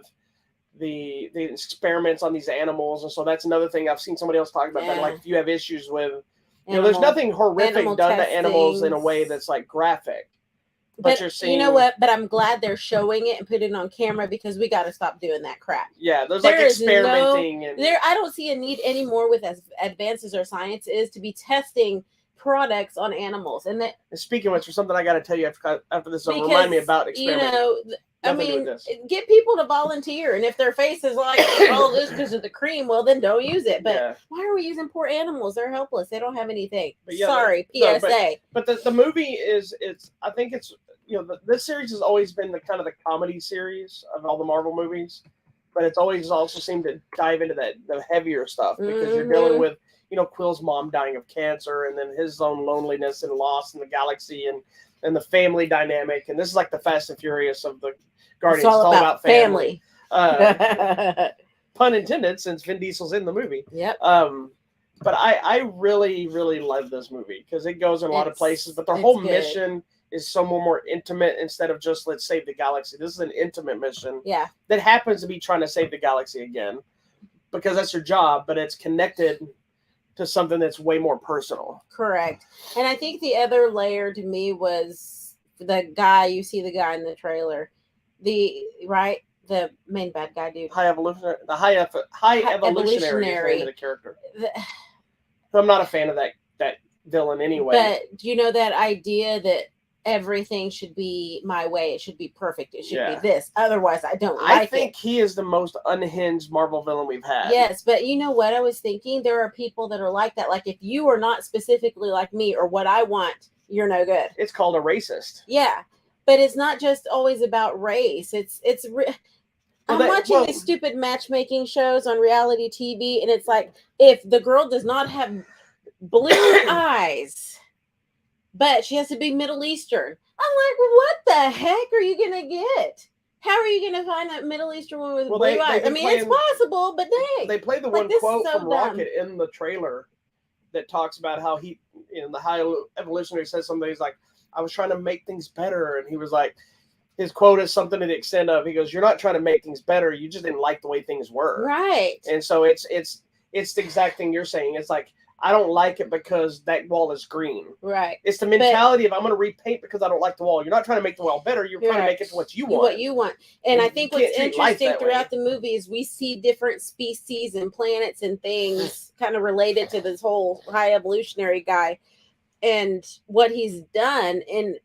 the experiments on these animals, and so that's another thing I've seen somebody else talk about that. Like if you have issues with, there's nothing horrific done to animals in a way that's like graphic. But you're seeing, you know what? But I'm glad they're showing it and putting it on camera because we got to stop doing that crap. Yeah, there's like experimenting. I don't see a need anymore with as advanced as our science is to be testing products on animals. And speaking of which, there's something I got to tell you after this. Remind me about experimenting. I mean, get people to volunteer, and if their face is like, "Oh, this because of the cream," well, then don't use it. But why are we using poor animals? They're helpless. They don't have anything. Sorry, PSA. But the movie is I think it's this series has always been the kind of the comedy series of all the Marvel movies, but it's always also seemed to dive into the heavier stuff because you're dealing with Quill's mom dying of cancer, and then his own loneliness and loss in the galaxy, and the family dynamic. And this is like the Fast and Furious of the Guardians. It's all about family. Pun intended, since Vin Diesel's in the movie. Yep. But I really, really love this movie because it goes in a lot of places, but their whole mission is so more intimate instead of just let's save the galaxy. This is an intimate mission. Yeah. That happens to be trying to save the galaxy again because that's your job, but it's connected to something that's way more personal. Correct. And I think the other layer to me was the guy, you see the guy in the trailer, the main bad guy dude. High evolutionary is the character. So I'm not a fan of that villain anyway. But do you know that idea that everything should be my way? It should be perfect. It should be this. Otherwise, I don't like it. I think he is the most unhinged Marvel villain we've had. Yes, but you know what I was thinking? There are people that are like that. Like if you are not specifically like me or what I want, you're no good. It's called a racist. Yeah, but it's not just always about race. I'm watching these stupid matchmaking shows on reality TV, and it's like if the girl does not have blue eyes, but she has to be Middle Eastern. I'm like, what the heck are you gonna get? How are you gonna find that Middle Eastern one with blue eyes? I mean, it's possible, but dang. They play the one quote from Rocket in the trailer that talks about how he, the high evolutionary says something. He's like, I was trying to make things better, and he was like, his quote is something to the extent of, he goes, "You're not trying to make things better. You just didn't like the way things were." Right. And so it's the exact thing you're saying. It's like, I don't like it because that wall is green. Right. It's the mentality of I'm going to repaint because I don't like the wall. You're not trying to make the wall better. You're trying to make it to what you want. What you want. And I think what's interesting throughout the movie is we see different species and planets and things kind of related to this whole high evolutionary guy and what he's done. And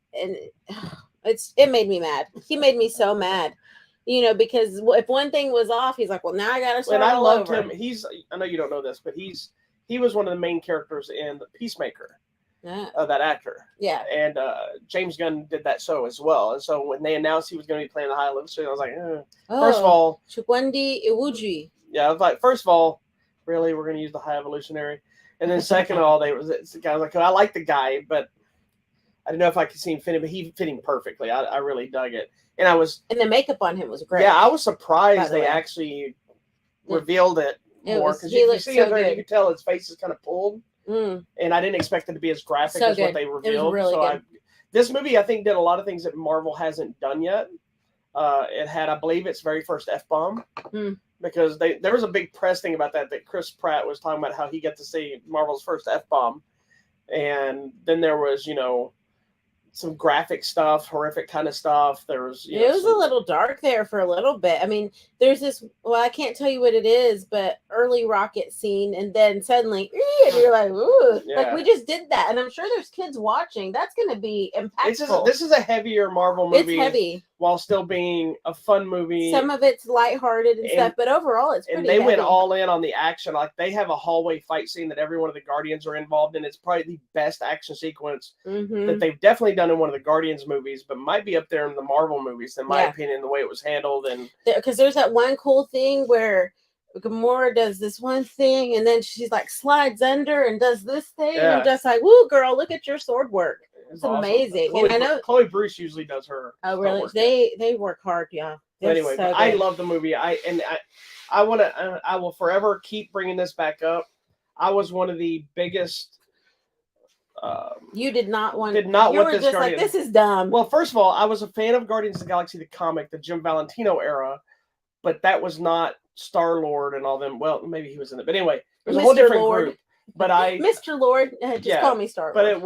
it made me mad. He made me so mad. Because if one thing was off, he's like, well, now I got to start all over. And I loved him. I know you don't know this, but he was one of the main characters in The Peacemaker, that actor. Yeah. And James Gunn did that show as well. And so when they announced he was going to be playing the high evolutionary, I was like, first of all. Chukwundi Iwuji. Yeah, I was like, first of all, really, we're going to use the high evolutionary? And then second of all, the guy was like, I like the guy, but I don't know if I could see him fitting, but he fitting perfectly. I really dug it. And the makeup on him was great. Yeah, I was surprised they actually revealed it more because you see him there, you can tell his face is kind of pulled, and I didn't expect it to be as graphic as what they revealed. It was really good. This movie, I think, did a lot of things that Marvel hasn't done yet. It had, I believe, its very first F-bomb because there was a big press thing about that Chris Pratt was talking about how he got to see Marvel's first F-bomb, and then there was some graphic stuff, horrific kind of stuff. There was it was a little dark there for a little bit. I mean, there's this, I can't tell you what it is, but early Rocket scene, and then suddenly and you're like, ooh, like we just did that. And I'm sure there's kids watching. That's going to be impactful. This is a heavier Marvel movie. It's heavy. while still being a fun movie. Some of it's lighthearted and stuff, but overall it's pretty And they heavy. went all in on the action. Like, they have a hallway fight scene that every one of the Guardians are involved in. It's probably the best action sequence that they've definitely done in one of the Guardians movies, but might be up there in the Marvel movies, in my opinion, the way it was handled. And because there's that one cool thing where Gamora does this one thing, and then she's like slides under and does this thing, and I'm just like, "Woo, girl, look at your sword work! It's awesome. Amazing." Chloe, and I know Chloe Bruce usually does her. Oh, really? They work hard, yeah. Anyway, so I love the movie. I will forever keep bringing this back up. I was one of the biggest. You did not want. You were just Guardian. Like, this is dumb. Well, first of all, I was a fan of Guardians of the Galaxy, the comic, the Jim Valentino era, but that was not Star-Lord and all them. Well, maybe he was in it, but anyway, it was a whole different group. But Mr. Lord, just call me Star-Lord. But it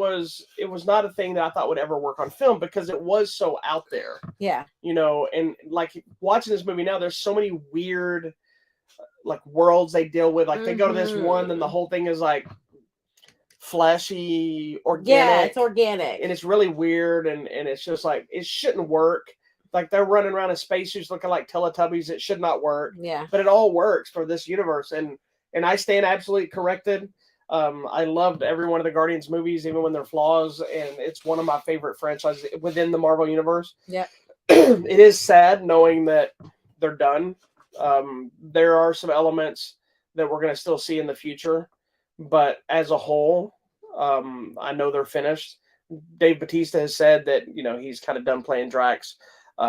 was not a thing that I thought would ever work on film because it was so out there. Yeah. You know, and like watching this movie now, there's so many weird like worlds they deal with. Like they go to this one, and the whole thing is like flashy, organic. Yeah, it's organic. And it's really weird, and it's just like it shouldn't work. Like they're running around in spacesuits looking like Teletubbies. It should not work. Yeah. But it all works for this universe, and I stand absolutely corrected. I loved every one of the Guardians movies, even when they're flaws, and it's one of my favorite franchises within the Marvel universe. Yeah. It is sad knowing that they're done. There are some elements that we're going to still see in the future, but as a whole, I know they're finished. Dave Bautista has said that, you know, he's kind of done playing Drax.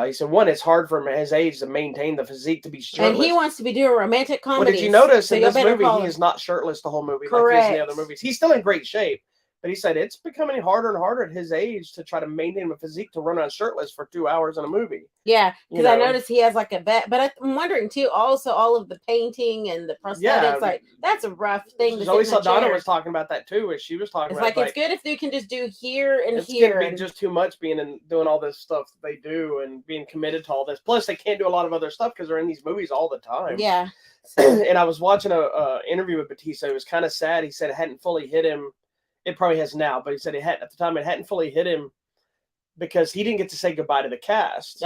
He said, one, it's hard for him at his age to maintain the physique to be shirtless. And he wants to be doing romantic comedies. Well, did you notice in this movie, he is not shirtless the whole movie like he is in the other movies. He's still in great shape. But he said it's becoming harder and harder at his age to try to maintain a physique to run on shirtless for 2 hours in a movie. Yeah, because I noticed he has like a bet. But I'm wondering, too, also all of the painting and the prosthetics, like that's a rough thing. Zoe Saldana was talking about that, too, as she was talking about it. It's good if they can just do here and it's here. It's going to be just too much being and doing all this stuff that they do and being committed to all this. Plus, they can't do a lot of other stuff because they're in these movies all the time. Yeah. And I was watching a interview with Bautista. It was kind of sad. He said it hadn't fully hit him. It probably has now, but he said at the time it hadn't fully hit him because he didn't get to say goodbye to the cast.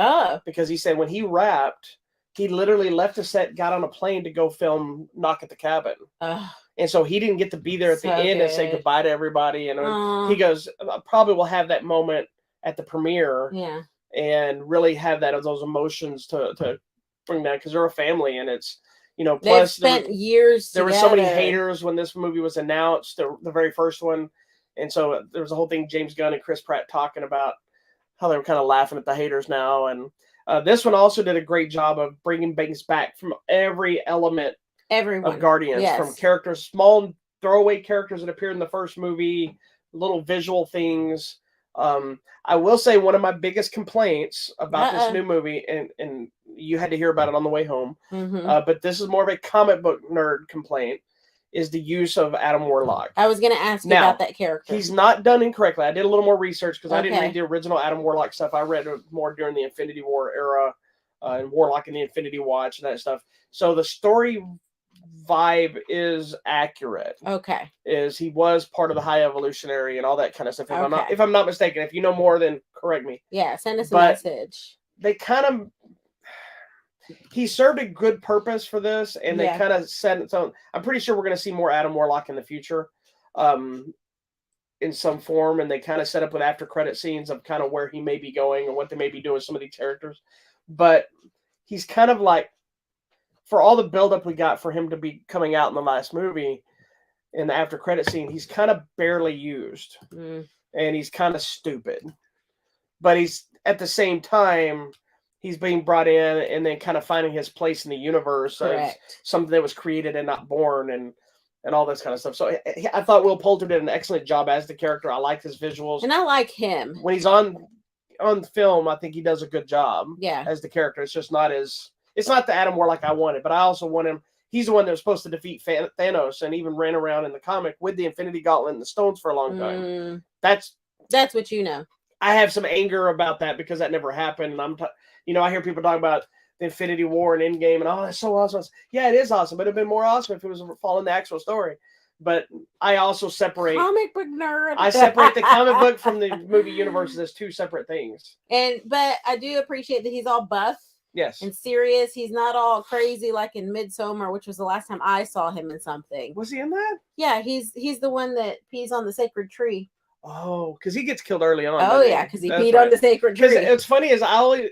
Because he said when he wrapped, he literally left the set, got on a plane to go film Knock at the Cabin. And so he didn't get to be there at the end and say goodbye to everybody. And he goes, I probably will have that moment at the premiere. Yeah. And really have those emotions to bring down because they're a family and it's, you know, plus they've spent years there were so many haters when this movie was announced, the very first one. And so there was a whole thing, James Gunn and Chris Pratt talking about how they were kind of laughing at the haters now. And this one also did a great job of bringing things back from every element of Guardians, from characters, small throwaway characters that appeared in the first movie, little visual things. I will say one of my biggest complaints about this new movie, and you had to hear about it on the way home, but this is more of a comic book nerd complaint, is the use of Adam Warlock. I was going to ask you about that character. He's not done incorrectly. I did a little more research because I didn't read the original Adam Warlock stuff. I read more during the Infinity War era and Warlock and the Infinity Watch and that stuff. So the story vibe is accurate. Okay. Is he was part of the High Evolutionary and all that kind of stuff. If I'm not mistaken, if you know more, then correct me. Yeah, send us a message. They kind of he served a good purpose for this, and they kind of set its own. I'm pretty sure we're going to see more Adam Warlock in the future, in some form, and they kind of set up with after credit scenes of kind of where he may be going and what they may be doing with some of these characters. But he's kind of like, for all the buildup we got for him to be coming out in the last movie, in the after credit scene, he's kind of barely used, and he's kind of stupid. But he's at the same time, he's being brought in and then kind of finding his place in the universe as something that was created and not born, and all this kind of stuff. So I thought Will Poulter did an excellent job as the character. I like his visuals, and I like him when he's on film. I think he does a good job. As the character, it's just not it's not the Adam Warlock I wanted, but I also want him. He's the one that was supposed to defeat Thanos and even ran around in the comic with the Infinity Gauntlet and the stones for a long time. That's what you know. I have some anger about that because that never happened. And I hear people talk about the Infinity War and Endgame and that's so awesome. Yeah, it is awesome, but it'd been more awesome if it was following the actual story. But I also separate comic book nerd. I separate the comic book from the movie universe as two separate things. But I do appreciate that he's all buff. Yes. And serious. He's not all crazy like in Midsommar, which was the last time I saw him in something. Was he in that? Yeah, he's the one that pees on the sacred tree. Oh, because he gets killed early on. Oh yeah, because he peed on the sacred tree. It's funny is I always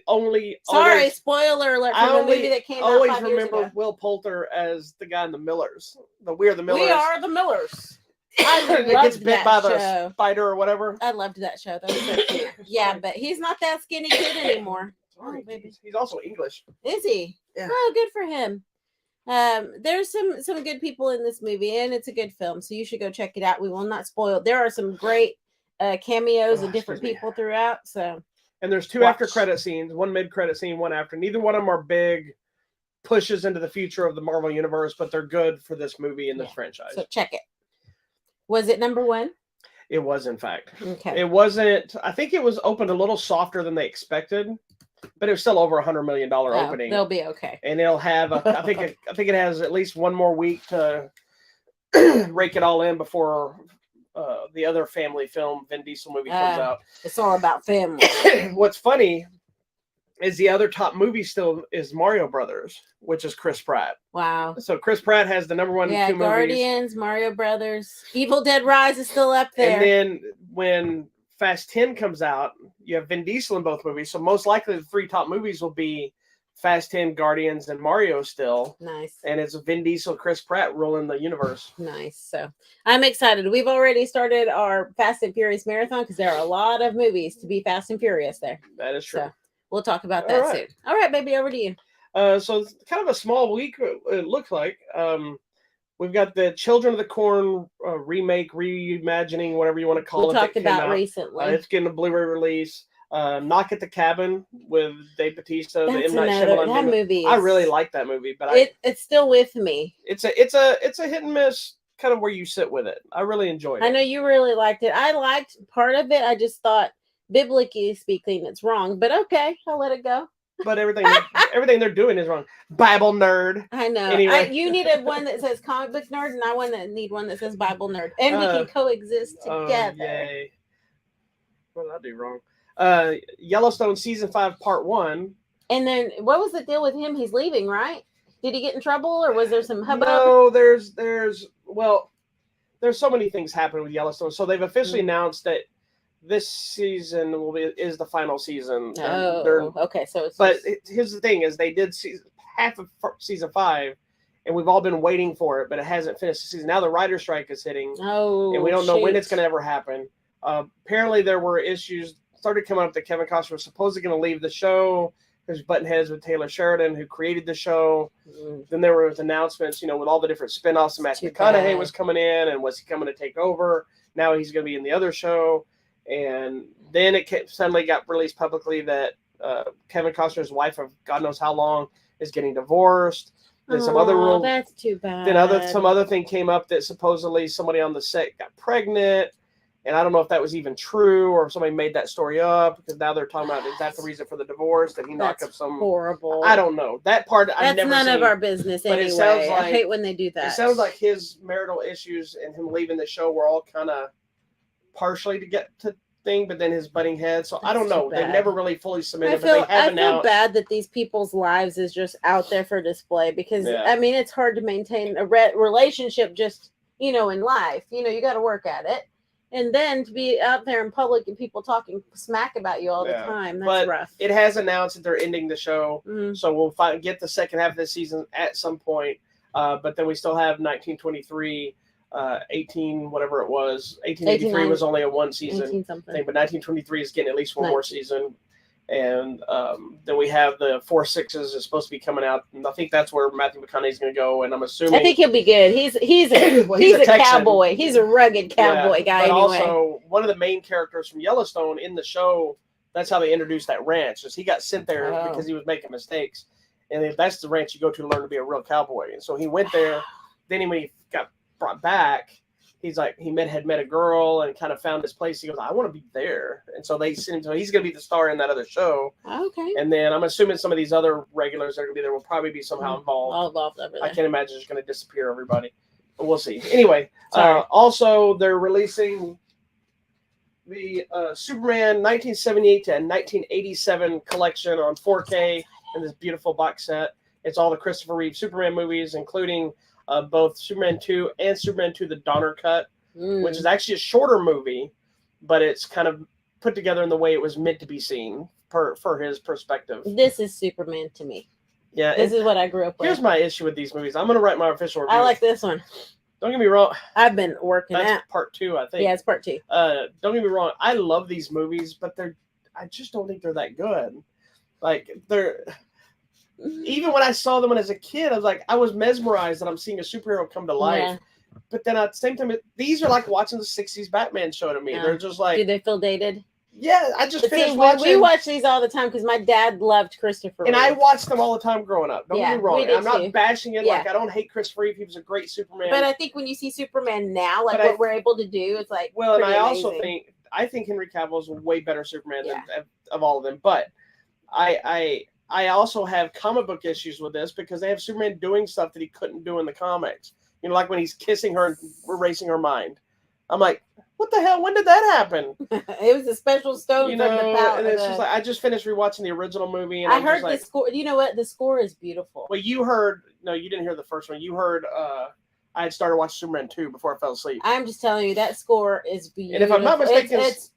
spoiler alert from the movie that came out 5 years ago. Always remember Will Poulter as the guy in the Millers. We are the Millers. We are the Millers. I loved gets bit by the spider or whatever. I loved that show. That was so cute. Yeah, but he's not that skinny kid anymore. Sorry, baby. He's also English. Is he? Yeah. Oh, good for him. There's some good people in this movie, and it's a good film, so you should go check it out. We will not spoil. There are some great cameos of different people throughout. So, and there's two after credit scenes, one mid credit scene, one after. Neither one of them are big pushes into the future of the Marvel universe, but they're good for this movie and this franchise. So check it. Was it number 1? It was, in fact. Okay. It wasn't. I think it was opened a little softer than they expected, but it was still over $100 million opening. They'll be okay. And it'll have. I think it has at least one more week to rake it all in before the other family film Vin Diesel movie comes out. It's all about family. What's funny is the other top movie still is Mario Brothers, which is Chris Pratt. Wow. So Chris Pratt has the number 1 2 movies. Guardians, Mario Brothers, Evil Dead Rise is still up there. And then when Fast 10 comes out, you have Vin Diesel in both movies. So most likely the 3 top movies will be Fast 10, Guardians, and Mario still. Nice. And it's Vin Diesel, Chris Pratt ruling the universe. Nice. So I'm excited. We've already started our Fast and Furious marathon because there are a lot of movies to be Fast and Furious there. That is true. So we'll talk about that soon. All right, baby, over to you. So it's kind of a small week, it looks like. We've got the Children of the Corn remake, reimagining, whatever you want to call it. We talked about recently. It's getting a Blu-ray release. Knock at the Cabin with Dave Bautista. That's that movie. I really like that movie, but it's still with me. It's a hit and miss, kind of where you sit with it. I really enjoyed it. I know you really liked it. I liked part of it. I just thought, biblically speaking, it's wrong. But okay, I'll let it go. But everything they're doing is wrong. Bible nerd. I know. Anyway. You need one that says comic book nerd, and I need one that says Bible nerd, and we can coexist together. Yay. What did I do wrong? Yellowstone season 5 part 1. And then what was the deal with him? He's leaving, right? Did he get in trouble, or was there some hubbub? No, there's so many things happening with Yellowstone. So they've officially announced that this season is the final season. Okay. Here's the thing: is they did half of season 5, and we've all been waiting for it, but it hasn't finished the season. Now the writer's strike is hitting, and we don't know when it's going to ever happen. Apparently, there were issues started coming up that Kevin Costner was supposedly going to leave the show. There's button heads with Taylor Sheridan, who created the show. Then there was announcements, with all the different spinoffs. Matthew McConaughey was coming in, and was he coming to take over? Now he's going to be in the other show. And then it suddenly got released publicly that Kevin Costner's wife of God knows how long is getting divorced. Then some other rule. That's too bad. Then some other thing came up that supposedly somebody on the set got pregnant. And I don't know if that was even true or if somebody made that story up, because now they're talking about, is that the reason for the divorce? Did he knock up some horrible? I don't know. That part I've never seen. That's none of our business anyway. It sounds like, I hate when they do that. It sounds like his marital issues and him leaving the show were all kind of partially to get to thing, but then his butting heads. So I don't know. They've never really fully submitted, but they have announced. I feel bad that these people's lives is just out there for display, because I mean, it's hard to maintain a relationship just, in life. You got to work at it. And then to be out there in public and people talking smack about you all the time, that's rough. It has announced that they're ending the show. So we'll get the second half of the season at some point. But then we still have 1923, 18, whatever it was. 1883 was only a one season thing, but 1923 is getting at least one more season. And then we have the 4 6s is supposed to be coming out, and I think that's where Matthew McConaughey is going to go. And I'm assuming I think he'll be good. He's a cowboy. He's a rugged cowboy guy. But also one of the main characters from Yellowstone in the show. That's how they introduced that ranch. Is he got sent there because he was making mistakes, and that's the ranch you go to learn to be a real cowboy. And so he went there. Then when he got brought back, he's like, had met a girl and kind of found his place. He goes, I want to be there. And so they sent him. So he's going to be the star in that other show. Okay. And then I'm assuming some of these other regulars that are going to be there will probably be somehow involved. All involved over there. I can't imagine it's going to disappear everybody. We'll see. Anyway, Sorry. also they're releasing the Superman 1978 to 1987 collection on 4K in this beautiful box set. It's all the Christopher Reeve Superman movies, including both Superman 2 and Superman 2: The Donner Cut, which is actually a shorter movie, but it's kind of put together in the way it was meant to be seen for his perspective. This is Superman to me. Yeah, this is what I grew up with. Here's my issue with these movies. I'm going to write my official review. I like this one. Don't get me wrong. I've been working That's part 2, I think. Yeah, it's part 2. Don't get me wrong. I love these movies, but I just don't think they're that good. Like, even when I saw them when I was a kid, I was mesmerized that I'm seeing a superhero come to life. Yeah. But then at the same time, these are like watching the 60s Batman show to me. Yeah. They're just like... Do they feel dated? Yeah, I just finished watching... We watch these all the time because my dad loved Christopher Reeve. And I watched them all the time growing up. Don't get me wrong. I'm not bashing it. Yeah. Like, I don't hate Christopher Reeve. He was a great Superman. But I think when you see Superman now, like what we're able to do, it's like well, and I also think Henry Cavill is a way better Superman than of all of them. But I also have comic book issues with this because they have Superman doing stuff that he couldn't do in the comics. You know, like when he's kissing her and erasing her mind. I'm like, what the hell? When did that happen? It was a special stone from the palette. And it's just like I just finished rewatching the original movie, and I heard the score. You know what? The score is beautiful. Well, you didn't hear the first one. You heard. I had started watching Superman 2 before I fell asleep. I'm just telling you that score is beautiful. And if I'm not mistaken, it's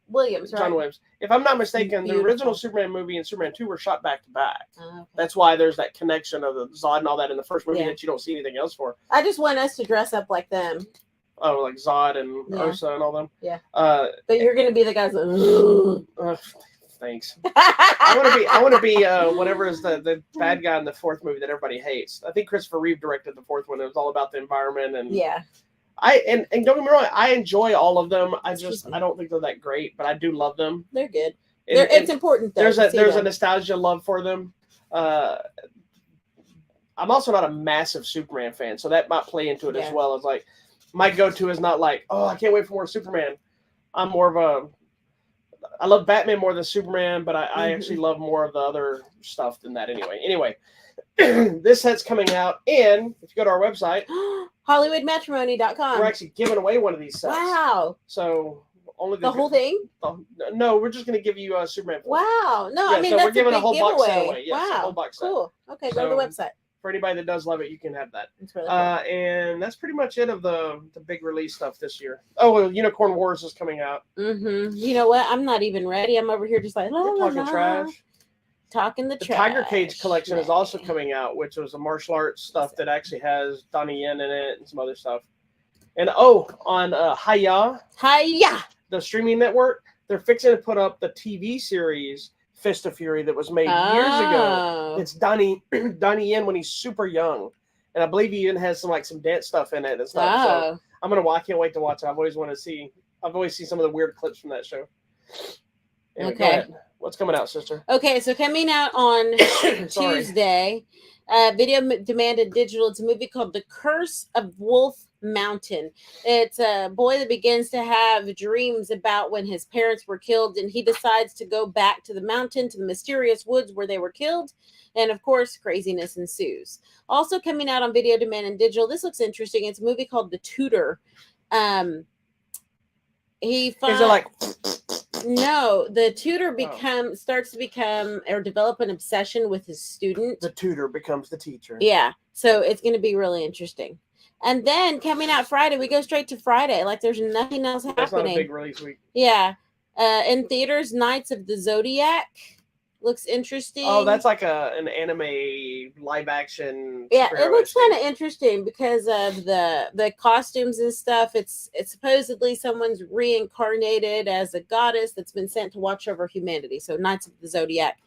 Williams, right? John Williams. If I'm not mistaken, the original Superman movie and Superman 2 were shot back to back. Okay. That's why there's that connection of the Zod and all that in the first movie that you don't see anything else for. I just want us to dress up like them. Oh, like Zod and Ursa and all them. Yeah. But you're gonna be the guys. Thanks. I want to be whatever is the bad guy in the fourth movie that everybody hates. I think Christopher Reeve directed the fourth one. It was all about the environment and and don't get me wrong, I enjoy all of them. I don't think they're that great, but I do love them. They're good. It's important though. There's a nostalgia love for them. I'm also not a massive Superman fan, so that might play into it as well. It's like my go-to is not like, oh, I can't wait for more Superman. I'm more of I love Batman more than Superman, but I actually love more of the other stuff than that anyway. Anyway, this set's coming out, and if you go to our website, HollywoodMatrimony.com, we're actually giving away one of these sets. Wow. So only the whole thing? No, we're just going to give you a Superman. Wow. No, yeah, I mean, so that's we're giving a big box set giveaway. away. Yes, wow. A whole box set. Cool. Okay, go to the website. For anybody that does love it, you can have that. It's really cool. And that's pretty much it of the big release stuff this year. Oh, well, Unicorn Wars is coming out. Mm-hmm. You know what? I'm not even ready. I'm over here just like, talking trash. Talking the trash. Tiger Cage collection is also coming out, which was a martial arts stuff that actually has Donnie Yen in it and some other stuff. And on Hiya, the streaming network, they're fixing to put up the TV series Fist of Fury that was made years ago. It's Donnie Yen when he's super young, and I believe he even has some dance stuff in it and stuff. So I can't wait to watch it. I've always seen some of the weird clips from that show. Anyway, go ahead. What's coming out, sister? Okay, so coming out on Tuesday, Video Demanded Digital. It's a movie called The Curse of Wolf Mountain. It's a boy that begins to have dreams about when his parents were killed, and he decides to go back to the mountain, to the mysterious woods where they were killed. And of course, craziness ensues. Also coming out on Video Demand and Digital. This looks interesting. It's a movie called The Tutor. No, the tutor starts to become or develop an obsession with his student. The tutor becomes the teacher. Yeah, so it's going to be really interesting. And then coming out Friday, we go straight to Friday. Like there's nothing else happening. That's not a big release week. Yeah. In theaters, Knights of the Zodiac looks interesting. Oh, that's like an anime live action. Yeah, it looks kind of interesting because of the costumes and stuff. It's supposedly someone's reincarnated as a goddess that's been sent to watch over humanity. So Knights of the Zodiac.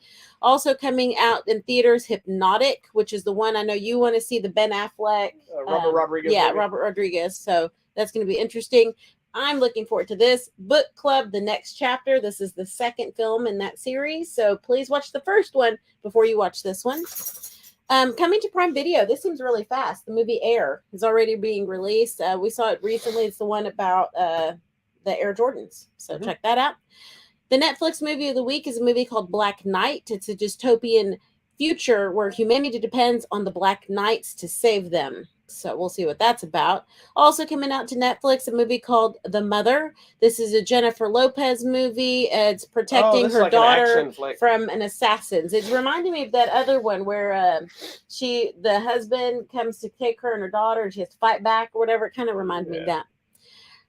Also coming out in theaters, Hypnotic, which is the one I know you want to see, the Ben Affleck. Robert Rodriguez. Yeah, movie. Robert Rodriguez. So that's going to be interesting. I'm looking forward to this. Book Club, The Next Chapter. This is the second film in that series. So please watch the first one before you watch this one. Coming to Prime Video. This seems really fast. The movie Air is already being released. We saw it recently. It's the one about the Air Jordans. So check that out. The Netflix movie of the week is a movie called Black Knight. It's a dystopian future where humanity depends on the Black Knights to save them. So we'll see what that's about. Also coming out to Netflix, a movie called The Mother. This is a Jennifer Lopez movie. It's protecting this is her like an daughter action flick. from an assassin. It's reminding me of that other one where the husband comes to take her and her daughter, and she has to fight back or whatever. It kind of reminds me of that.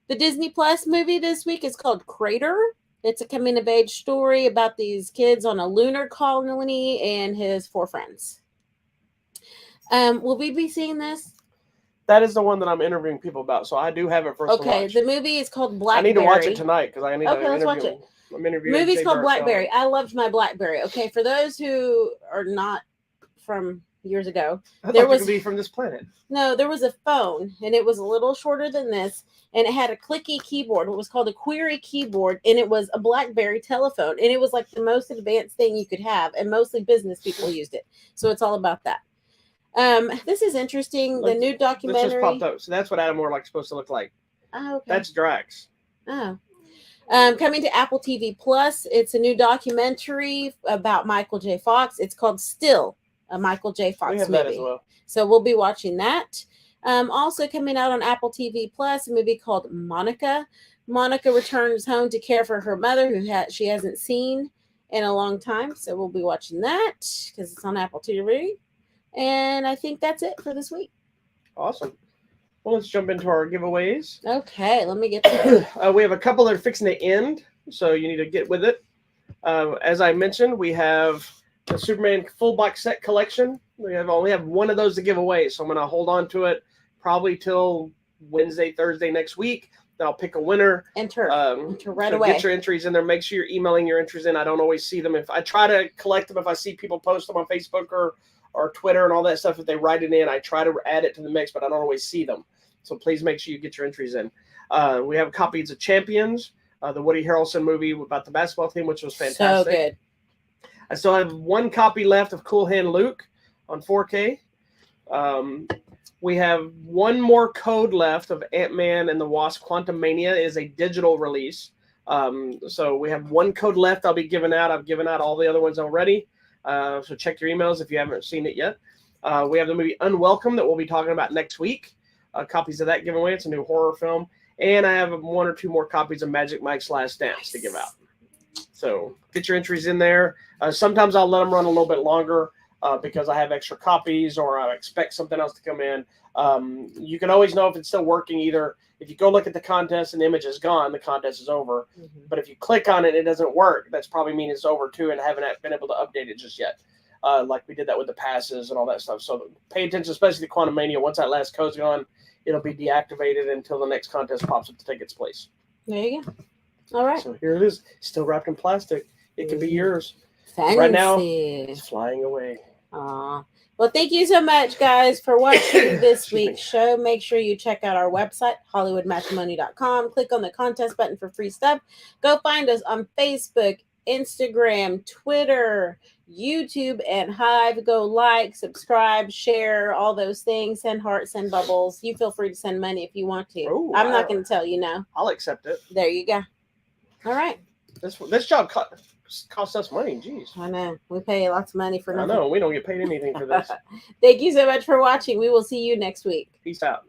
The Disney Plus movie this week is called Crater. It's a coming of age story about these kids on a lunar colony and his 4 friends. Will we be seeing this? That is the one that I'm interviewing people about, so I do have it for us to watch. The movie is called Blackberry. I need to watch it tonight because I need to let's watch it. I'm interviewing. Movie's called Blackberry. I loved my Blackberry. Okay, for those who are not from years ago, there was be from this planet. No, there was a phone, and it was a little shorter than this, and it had a clicky keyboard. It was called a Query keyboard, and it was a Blackberry telephone, and it was like the most advanced thing you could have, and mostly business people used it. So it's all about that. This is interesting. The new documentary. This just popped up. So that's what Adam Warlock's supposed to look like. Oh, okay. That's Drax. Oh. Coming to Apple TV Plus, it's a new documentary about Michael J. Fox. It's called Still, a Michael J. Fox movie. That as well. So we'll be watching that. Also coming out on Apple TV Plus, a movie called Monica. Monica returns home to care for her mother, who she hasn't seen in a long time. So we'll be watching that because it's on Apple TV. And I think that's it for this week. Awesome. Well, let's jump into our giveaways. Okay, let me get to we have a couple that are fixing to end, so you need to get with it. As I mentioned, we have the Superman full box set collection. We only have one of those to give away, so I'm going to hold on to it probably till Wednesday, Thursday next week. Then I'll pick a winner. Enter right so away. Get your entries in there. Make sure you're emailing your entries in. I don't always see them. If I try to collect them, if I see people post them on Facebook or Twitter and all that stuff, if they write it in, I try to add it to the mix, but I don't always see them. So please make sure you get your entries in. We have copies of Champions, the Woody Harrelson movie about the basketball team, which was fantastic. So good. I still have one copy left of Cool Hand Luke on 4K. We have one more code left of Ant-Man and the Wasp Quantum Mania. It is a digital release. So we have one code left I'll be giving out. I've given out all the other ones already. So check your emails if you haven't seen it yet. We have the movie Unwelcome that we'll be talking about next week. Copies of that giveaway. It's a new horror film. And I have 1 or 2 more copies of Magic Mike's Last Dance to give out. So get your entries in there. Sometimes I'll let them run a little bit longer because I have extra copies or I expect something else to come in. You can always know if it's still working either. If you go look at the contest and the image is gone, the contest is over. Mm-hmm. But if you click on it and it doesn't work, that's probably mean it's over too and haven't been able to update it just yet. Like we did that with the passes and all that stuff. So pay attention, especially to Quantum Mania. Once that last code's gone, it'll be deactivated until the next contest pops up to take its place. There you go. All right. So here it is, still wrapped in plastic. It can be yours. Fancy. Right now, it's flying away. Aw. Well, thank you so much, guys, for watching this week's show. Make sure you check out our website, HollywoodMatrimony.com. Click on the contest button for free stuff. Go find us on Facebook, Instagram, Twitter, YouTube, and Hive. Go like, subscribe, share, all those things. Send hearts, send bubbles. You feel free to send money if you want to. Ooh, I'm not going to tell you now. I'll accept it. There you go. All right. This job costs us money. Jeez. I know. We pay lots of money for nothing. I know. We don't get paid anything for this. Thank you so much for watching. We will see you next week. Peace out.